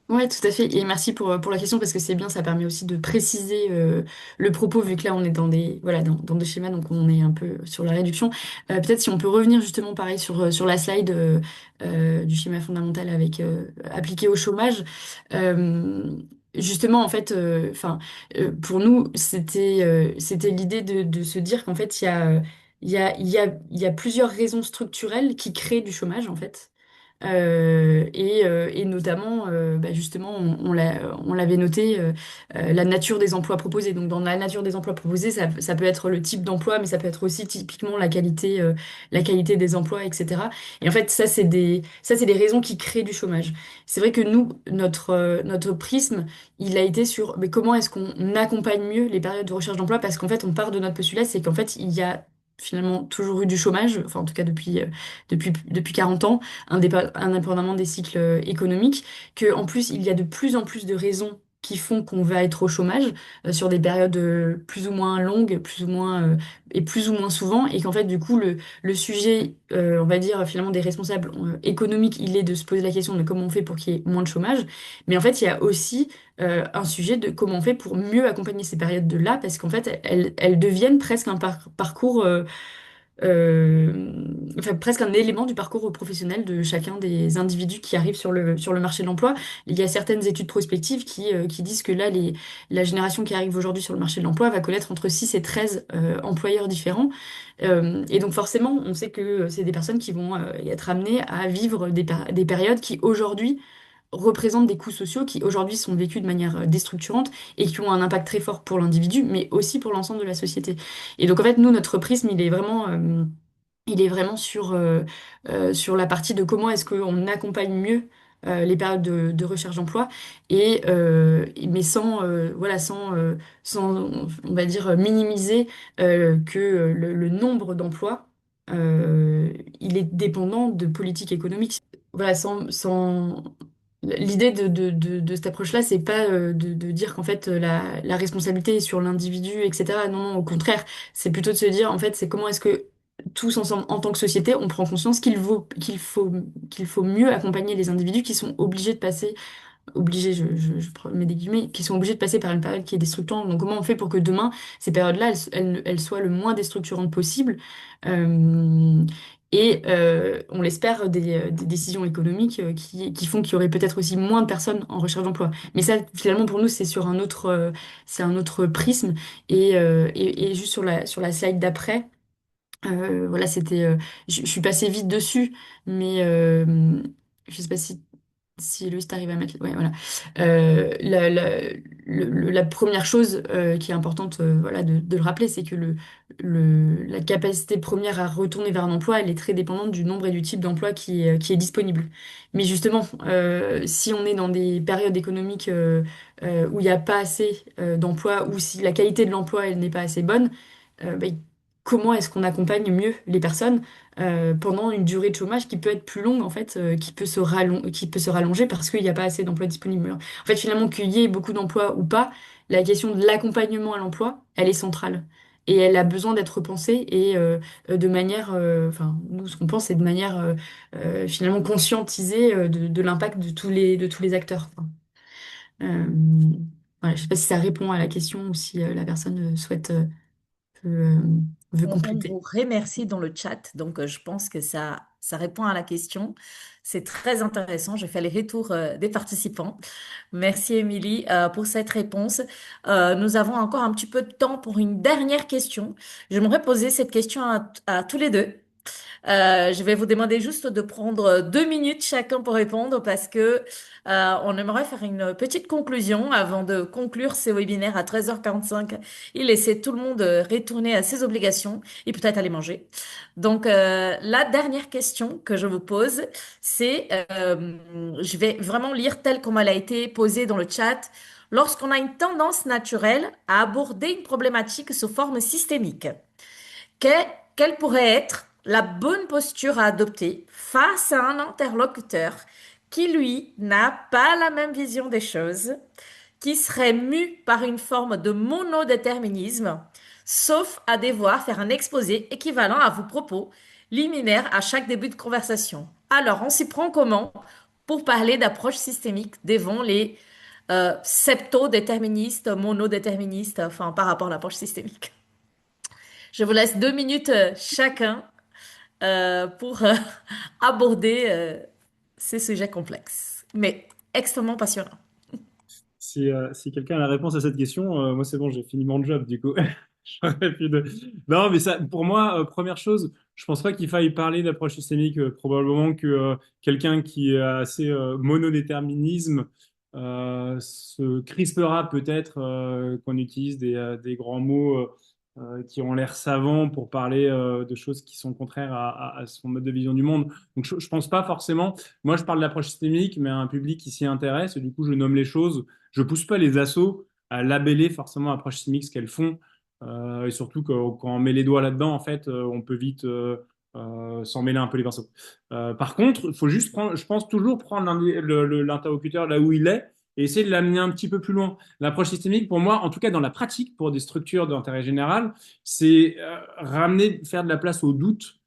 Ouais, tout à fait. Et merci pour la question parce que c'est bien, ça permet aussi de préciser le propos vu que là on est voilà, dans des schémas, donc on est un peu sur la réduction. Peut-être si on peut revenir justement pareil sur la slide du schéma fondamental avec appliqué au chômage. Euh, Justement, en fait, pour nous, c'était l'idée de se dire qu'en fait, il y a plusieurs raisons structurelles qui créent du chômage, en fait. Et notamment, justement, on l'avait noté, la nature des emplois proposés. Donc, dans la nature des emplois proposés, ça peut être le type d'emploi, mais ça peut être aussi typiquement la qualité des emplois, etc. Et en fait, ça, c'est des raisons qui créent du chômage. C'est vrai que nous, notre prisme, il a été sur mais comment est-ce qu'on accompagne mieux les périodes de recherche d'emploi? Parce qu'en fait, on part de notre postulat, c'est qu'en fait, il y a finalement toujours eu du chômage, enfin en tout cas depuis 40 ans, indépendamment des cycles économiques, que en plus il y a de plus en plus de raisons qui font qu'on va être au chômage sur des périodes plus ou moins longues, et plus ou moins souvent, et qu'en fait du coup le sujet, on va dire finalement des responsables économiques, il est de se poser la question de comment on fait pour qu'il y ait moins de chômage, mais en fait il y a aussi un sujet de comment on fait pour mieux accompagner ces périodes-là, parce qu'en fait elles deviennent presque un parcours enfin, presque un élément du parcours professionnel de chacun des individus qui arrivent sur le marché de l'emploi. Il y a certaines études prospectives qui disent que là, la génération qui arrive aujourd'hui sur le marché de l'emploi va connaître entre 6 et 13 employeurs différents. Et donc forcément, on sait que c'est des personnes qui vont être amenées à vivre des périodes qui aujourd'hui représentent des coûts sociaux qui aujourd'hui sont vécus de manière déstructurante et qui ont un impact très fort pour l'individu, mais aussi pour l'ensemble de la société. Et donc en fait, nous, notre prisme, il est vraiment sur la partie de comment est-ce qu'on accompagne mieux les périodes de recherche d'emploi mais sans on va dire minimiser que le nombre d'emplois il est dépendant de politiques économiques. Voilà, l'idée de cette approche-là, c'est pas de dire qu'en fait la responsabilité est sur l'individu, etc. Non, non, au contraire, c'est plutôt de se dire en fait c'est comment est-ce que tous ensemble, en tant que société, on prend conscience qu'il faut mieux accompagner les individus qui sont obligés de passer, obligés, je mets des guillemets, qui sont obligés de passer par une période qui est déstructurante. Donc, comment on fait pour que demain, ces périodes-là, elles soient le moins déstructurantes possible, euh, on l'espère, des décisions économiques qui font qu'il y aurait peut-être aussi moins de personnes en recherche d'emploi. Mais ça, finalement, pour nous, c'est un autre prisme. Et juste sur la slide d'après, voilà, je suis passée vite dessus, mais je sais pas si Loïs t'arrive à mettre. Ouais, voilà. La première chose qui est importante, voilà, de le rappeler, c'est que la capacité première à retourner vers un emploi, elle est très dépendante du nombre et du type d'emploi qui est disponible. Mais justement, si on est dans des périodes économiques où il n'y a pas assez d'emplois, ou si la qualité de l'emploi, elle n'est pas assez bonne, bah, comment est-ce qu'on accompagne mieux les personnes pendant une durée de chômage qui peut être plus longue, en fait, qui peut se rallonger parce qu'il n'y a pas assez d'emplois disponibles. En fait, finalement, qu'il y ait beaucoup d'emplois ou pas, la question de l'accompagnement à l'emploi, elle est centrale. Et elle a besoin d'être repensée et de manière, enfin, nous, ce qu'on pense, c'est de manière finalement conscientisée de l'impact de tous les acteurs, quoi. Euh, voilà, je sais pas si ça répond à la question ou si la personne veut, euh, veut On compléter. vous remercie dans le chat, donc je pense que ça répond à la question. C'est très intéressant. Je fais les retours des participants. Merci Émilie pour cette réponse. Nous avons encore un petit peu de temps pour une dernière question. J'aimerais poser cette question à tous les deux. Je vais vous demander juste de prendre 2 minutes chacun pour répondre parce que on aimerait faire une petite conclusion avant de conclure ce webinaire à 13h45 et laisser tout le monde retourner à ses obligations et peut-être aller manger. Donc, la dernière question que je vous pose, c'est, je vais vraiment lire telle comme elle a été posée dans le chat. Lorsqu'on a une tendance naturelle à aborder une problématique sous forme systémique, que- quelle pourrait être la bonne posture à adopter face à un interlocuteur qui, lui, n'a pas la même vision des choses, qui serait mu par une forme de monodéterminisme, sauf à devoir faire un exposé équivalent à vos propos liminaires à chaque début de conversation. Alors, on s'y prend comment pour parler d'approche systémique devant les septo-déterministes, monodéterministes, enfin, par rapport à l'approche systémique? Je vous laisse 2 minutes chacun pour aborder ces sujets complexes, mais extrêmement passionnants. Si quelqu'un a la réponse à cette question, moi c'est bon, j'ai fini mon job du coup. J'aurais plus de... Non, mais ça, pour moi, première chose, je pense pas qu'il faille parler d'approche systémique. Probablement que quelqu'un qui est assez monodéterminisme se crispera peut-être qu'on utilise des grands mots qui ont l'air savants pour parler de choses qui sont contraires à son mode de vision du monde. Donc je pense pas forcément. Moi, je parle d'approche systémique, mais à un public qui s'y intéresse. Et du coup, je nomme les choses. Je pousse pas les assos à labeller forcément approche systémique ce qu'elles font. Et surtout quand on met les doigts là-dedans, en fait, on peut vite s'en mêler un peu les pinceaux. Par contre, il faut juste prendre, je pense toujours prendre l'interlocuteur là où il est et essayer de l'amener un petit peu plus loin. L'approche systémique, pour moi, en tout cas dans la pratique, pour des structures d'intérêt général, c'est ramener, faire de la place au doute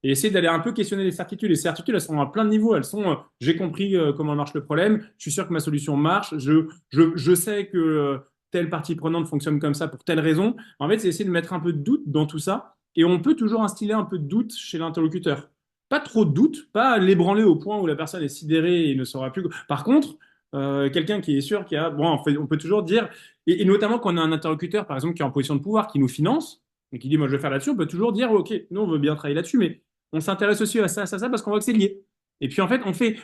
et essayer d'aller un peu questionner les certitudes. Les certitudes, elles sont à plein de niveaux. Elles sont, j'ai compris comment marche le problème, je suis sûr que ma solution marche, je sais que telle partie prenante fonctionne comme ça pour telle raison. En fait, c'est essayer de mettre un peu de doute dans tout ça Et on peut toujours instiller un peu de doute chez l'interlocuteur. Pas trop de doute, pas l'ébranler au point où la personne est sidérée et ne saura plus. Par contre, quelqu'un qui est sûr qu'il y a, bon, on peut toujours dire, et notamment quand on a un interlocuteur, par exemple, qui est en position de pouvoir, qui nous finance, et qui dit, moi, je vais faire là-dessus, on peut toujours dire, OK, nous, on veut bien travailler là-dessus, mais on s'intéresse aussi à ça, parce qu'on voit que c'est lié. Et puis, en fait,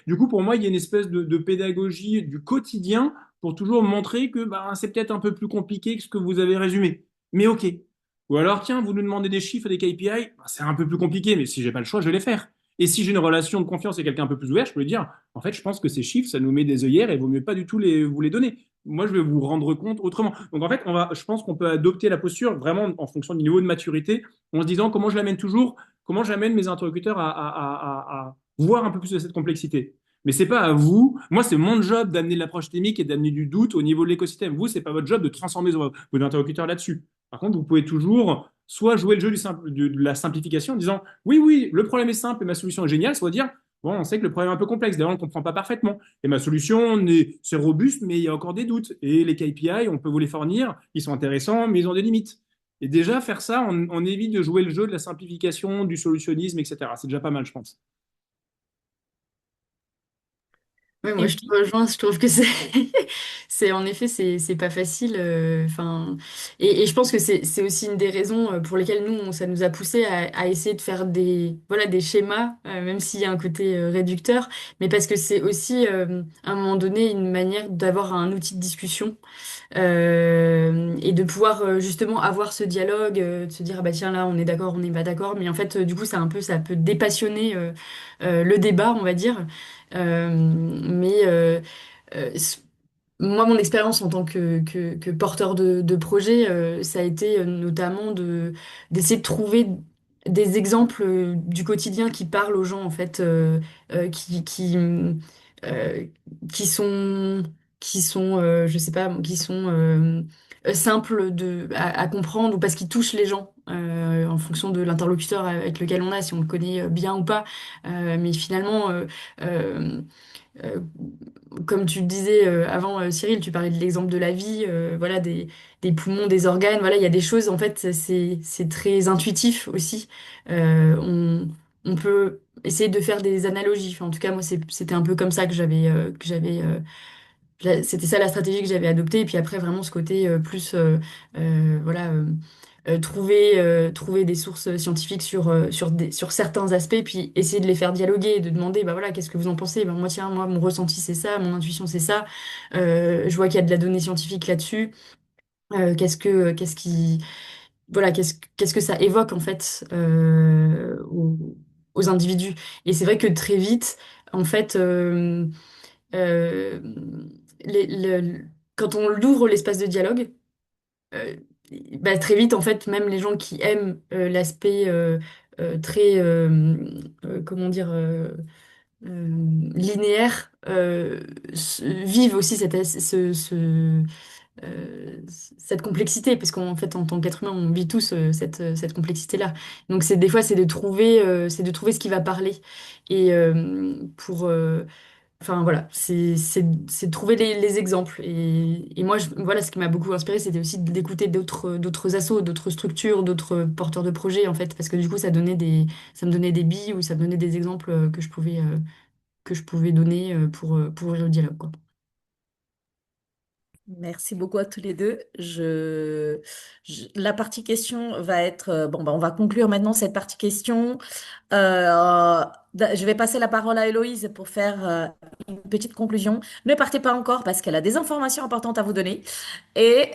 du coup, pour moi, il y a une espèce de pédagogie du quotidien pour toujours montrer que bah, c'est peut-être un peu plus compliqué que ce que vous avez résumé. Mais OK. Ou alors, tiens, vous nous demandez des chiffres, des KPI, bah, c'est un peu plus compliqué, mais si j'ai pas le choix, je vais les faire. Et si j'ai une relation de confiance et quelqu'un un peu plus ouvert, je peux lui dire, en fait, je pense que ces chiffres, ça nous met des œillères et il vaut mieux pas du tout vous les donner. Moi, je vais vous rendre compte autrement. Donc, en fait, je pense qu'on peut adopter la posture vraiment en fonction du niveau de maturité, en se disant comment je l'amène toujours, comment j'amène mes interlocuteurs à voir un peu plus de cette complexité. Mais c'est pas à vous. Moi, c'est mon job d'amener de l'approche technique et d'amener du doute au niveau de l'écosystème. Vous, c'est pas votre job de transformer vos interlocuteurs là-dessus. Par contre, vous pouvez toujours soit jouer le jeu de la simplification en disant oui, oui, le problème est simple et ma solution est géniale, soit dire bon, on sait que le problème est un peu complexe, d'ailleurs, on ne comprend pas parfaitement. Et ma solution, c'est robuste, mais il y a encore des doutes. Et les KPI, on peut vous les fournir, ils sont intéressants, mais ils ont des limites. Et déjà, faire ça, on évite de jouer le jeu de la simplification, du solutionnisme, etc. C'est déjà pas mal, je pense. Ouais, moi Et je te puis, rejoins, je trouve que c'est c'est en effet c'est pas facile enfin et je pense que c'est aussi une des raisons pour lesquelles ça nous a poussé à essayer de faire des voilà des schémas même s'il y a un côté réducteur mais parce que c'est aussi à un moment donné une manière d'avoir un outil de discussion et de pouvoir justement avoir ce dialogue de se dire ah bah tiens là on est d'accord on n'est pas d'accord mais en fait du coup ça peut dépassionner le débat on va dire mais moi, mon expérience en tant que porteur de projet, ça a été notamment d'essayer de trouver des exemples du quotidien qui parlent aux gens, en fait, euh, qui sont, je sais pas, qui sont simples à comprendre ou parce qu'ils touchent les gens. En fonction de l'interlocuteur avec lequel on a, si on le connaît bien ou pas. Mais finalement, euh, euh, comme tu le disais avant, Cyril, tu parlais de l'exemple de la vie, voilà, des poumons, des organes, voilà, il y a des choses, en fait, c'est très intuitif aussi. On peut essayer de faire des analogies. Enfin, en tout cas, moi, c'était un peu comme ça c'était ça la stratégie que j'avais adoptée. Et puis après, vraiment, ce côté plus, voilà, trouver des sources scientifiques sur certains aspects, puis essayer de les faire dialoguer et de demander, bah voilà, qu'est-ce que vous en pensez? Ben, moi, tiens, moi, mon ressenti, c'est ça, mon intuition, c'est ça. Je vois qu'il y a de la donnée scientifique là-dessus. Qu'est-ce qui, voilà, qu'est-ce que ça évoque, en fait, aux individus? Et c'est vrai que très vite, en fait, euh, les- le- quand on ouvre l'espace de dialogue, euh, bah, très vite, en fait, même les gens qui aiment l'aspect très, comment dire, linéaire, vivent aussi cette complexité, parce qu'en fait, en tant qu'être humain, on vit tous cette complexité-là. Donc, des fois, c'est de trouver ce qui va parler. Et enfin voilà, c'est de trouver les exemples. Et moi, voilà, ce qui m'a beaucoup inspiré, c'était aussi d'écouter d'autres assos, d'autres structures, d'autres porteurs de projets, en fait, parce que du coup, ça me donnait des billes ou ça me donnait des exemples que je pouvais donner pour ouvrir le dialogue, quoi. merci beaucoup à tous les deux. La partie question va être, bon, bah, on va conclure maintenant cette partie question. Je vais passer la parole à Héloïse pour faire une petite conclusion. Ne partez pas encore parce qu'elle a des informations importantes à vous donner. Et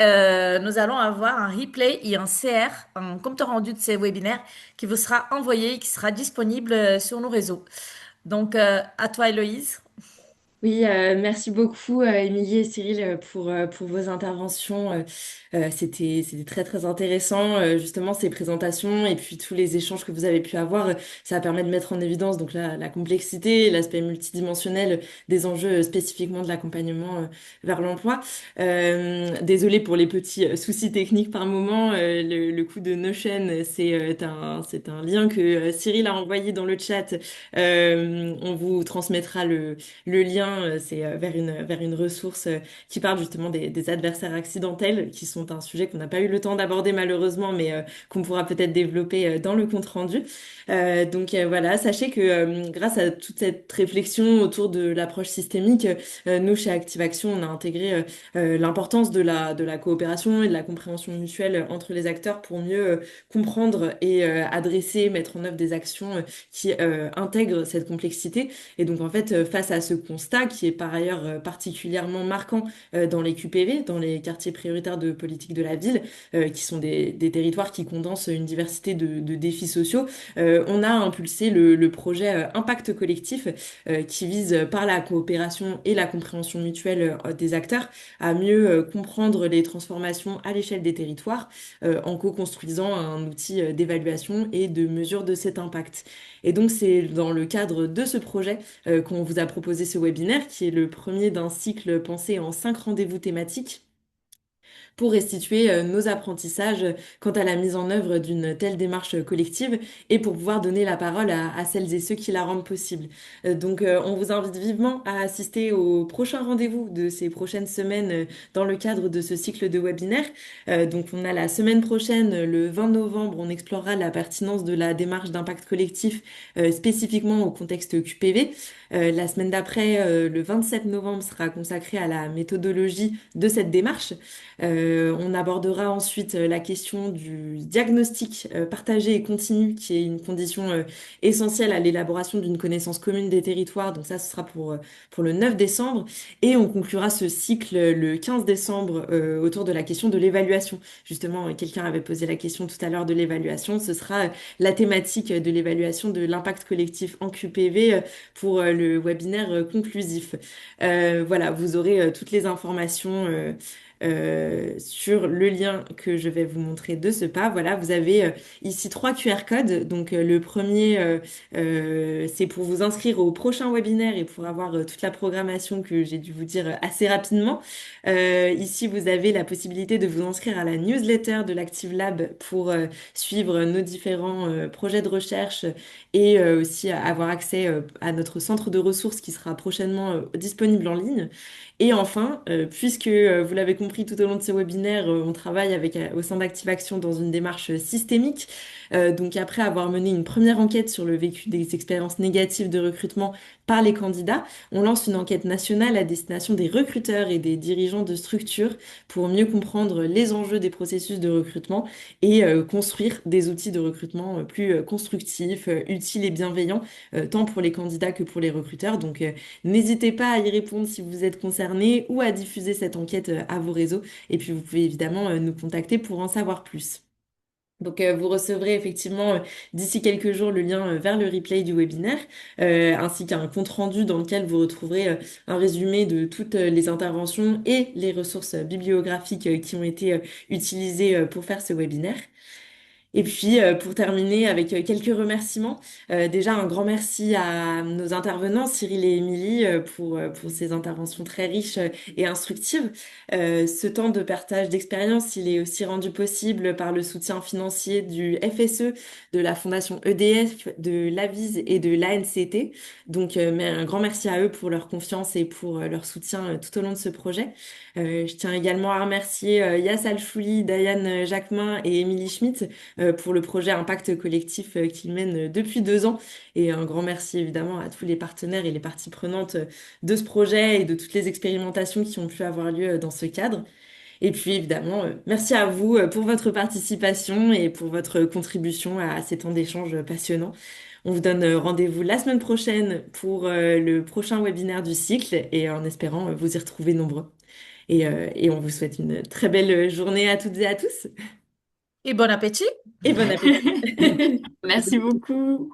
nous allons avoir un replay et un CR, un compte rendu de ces webinaires qui vous sera envoyé et qui sera disponible sur nos réseaux. Donc, à toi, Héloïse. Oui, merci beaucoup, Émilie et Cyril, pour vos interventions. C'était très, très intéressant, justement, ces présentations et puis tous les échanges que vous avez pu avoir. Ça permet de mettre en évidence donc la complexité, l'aspect multidimensionnel des enjeux spécifiquement de l'accompagnement vers l'emploi. Désolée pour les petits soucis techniques par moment. Le coup de Notion, c'est un lien que Cyril a envoyé dans le chat. On vous transmettra le lien chemin, c'est vers une ressource qui parle justement des adversaires accidentels, qui sont un sujet qu'on n'a pas eu le temps d'aborder malheureusement, mais qu'on pourra peut-être développer dans le compte-rendu. Voilà, sachez que grâce à toute cette réflexion autour de l'approche systémique, nous, chez Active Action, on a intégré l'importance de la coopération et de la compréhension mutuelle entre les acteurs pour mieux comprendre et adresser, mettre en œuvre des actions qui intègrent cette complexité. Et donc, en fait, face à ce constat, qui est par ailleurs particulièrement marquant dans les QPV, dans les quartiers prioritaires de politique de la ville, qui sont des territoires qui condensent une diversité de défis sociaux, on a impulsé le projet Impact Collectif, qui vise par la coopération et la compréhension mutuelle des acteurs à mieux comprendre les transformations à l'échelle des territoires en co-construisant un outil d'évaluation et de mesure de cet impact. Et donc c'est dans le cadre de ce projet qu'on vous a proposé ce webinaire qui est le premier d'un cycle pensé en 5 rendez-vous thématiques pour restituer nos apprentissages quant à la mise en œuvre d'une telle démarche collective et pour pouvoir donner la parole à celles et ceux qui la rendent possible. On vous invite vivement à assister au prochain rendez-vous de ces prochaines semaines dans le cadre de ce cycle de webinaires. On a la semaine prochaine, le 20 novembre, on explorera la pertinence de la démarche d'impact collectif spécifiquement au contexte QPV. La semaine d'après, le 27 novembre, sera consacré à la méthodologie de cette démarche. On abordera ensuite la question du diagnostic partagé et continu, qui est une condition essentielle à l'élaboration d'une connaissance commune des territoires. Donc ça, ce sera pour le 9 décembre. Et on conclura ce cycle le 15 décembre autour de la question de l'évaluation. Justement, quelqu'un avait posé la question tout à l'heure de l'évaluation. Ce sera la thématique de l'évaluation de l'impact collectif en QPV pour le webinaire conclusif. Voilà, vous aurez toutes les informations sur le lien que je vais vous montrer de ce pas. Voilà, vous avez ici 3 QR codes. Le premier, c'est pour vous inscrire au prochain webinaire et pour avoir toute la programmation que j'ai dû vous dire assez rapidement. Ici, vous avez la possibilité de vous inscrire à la newsletter de l'Active Lab pour suivre nos différents projets de recherche et aussi avoir accès à notre centre de ressources qui sera prochainement disponible en ligne. Et enfin, puisque vous l'avez compris tout au long de ce webinaire, on travaille au sein d'Active Action dans une démarche systémique. Donc après avoir mené une première enquête sur le vécu des expériences négatives de recrutement par les candidats, on lance une enquête nationale à destination des recruteurs et des dirigeants de structures pour mieux comprendre les enjeux des processus de recrutement et construire des outils de recrutement plus constructifs, utiles et bienveillants, tant pour les candidats que pour les recruteurs. N'hésitez pas à y répondre si vous êtes concerné ou à diffuser cette enquête à vos réseaux. Et puis, vous pouvez évidemment nous contacter pour en savoir plus. Vous recevrez effectivement d'ici quelques jours le lien vers le replay du webinaire, ainsi qu'un compte-rendu dans lequel vous retrouverez un résumé de toutes les interventions et les ressources bibliographiques qui ont été utilisées pour faire ce webinaire. Et puis, pour terminer avec quelques remerciements, déjà un grand merci à nos intervenants, Cyril et Émilie, pour ces interventions très riches et instructives. Ce temps de partage d'expérience, il est aussi rendu possible par le soutien financier du FSE, de la Fondation EDF, de l'Avise et de l'ANCT. Mais un grand merci à eux pour leur confiance et pour leur soutien tout au long de ce projet. Je tiens également à remercier Yass Alchouli, Diane Jacquemin et Émilie Schmitt pour le projet Impact Collectif qu'ils mènent depuis 2 ans. Et un grand merci évidemment à tous les partenaires et les parties prenantes de ce projet et de toutes les expérimentations qui ont pu avoir lieu dans ce cadre. Et puis évidemment, merci à vous pour votre participation et pour votre contribution à ces temps d'échange passionnants. On vous donne rendez-vous la semaine prochaine pour le prochain webinaire du cycle et en espérant vous y retrouver nombreux. Et on vous souhaite une très belle journée à toutes et à tous Et bon appétit! et bon appétit. Merci beaucoup.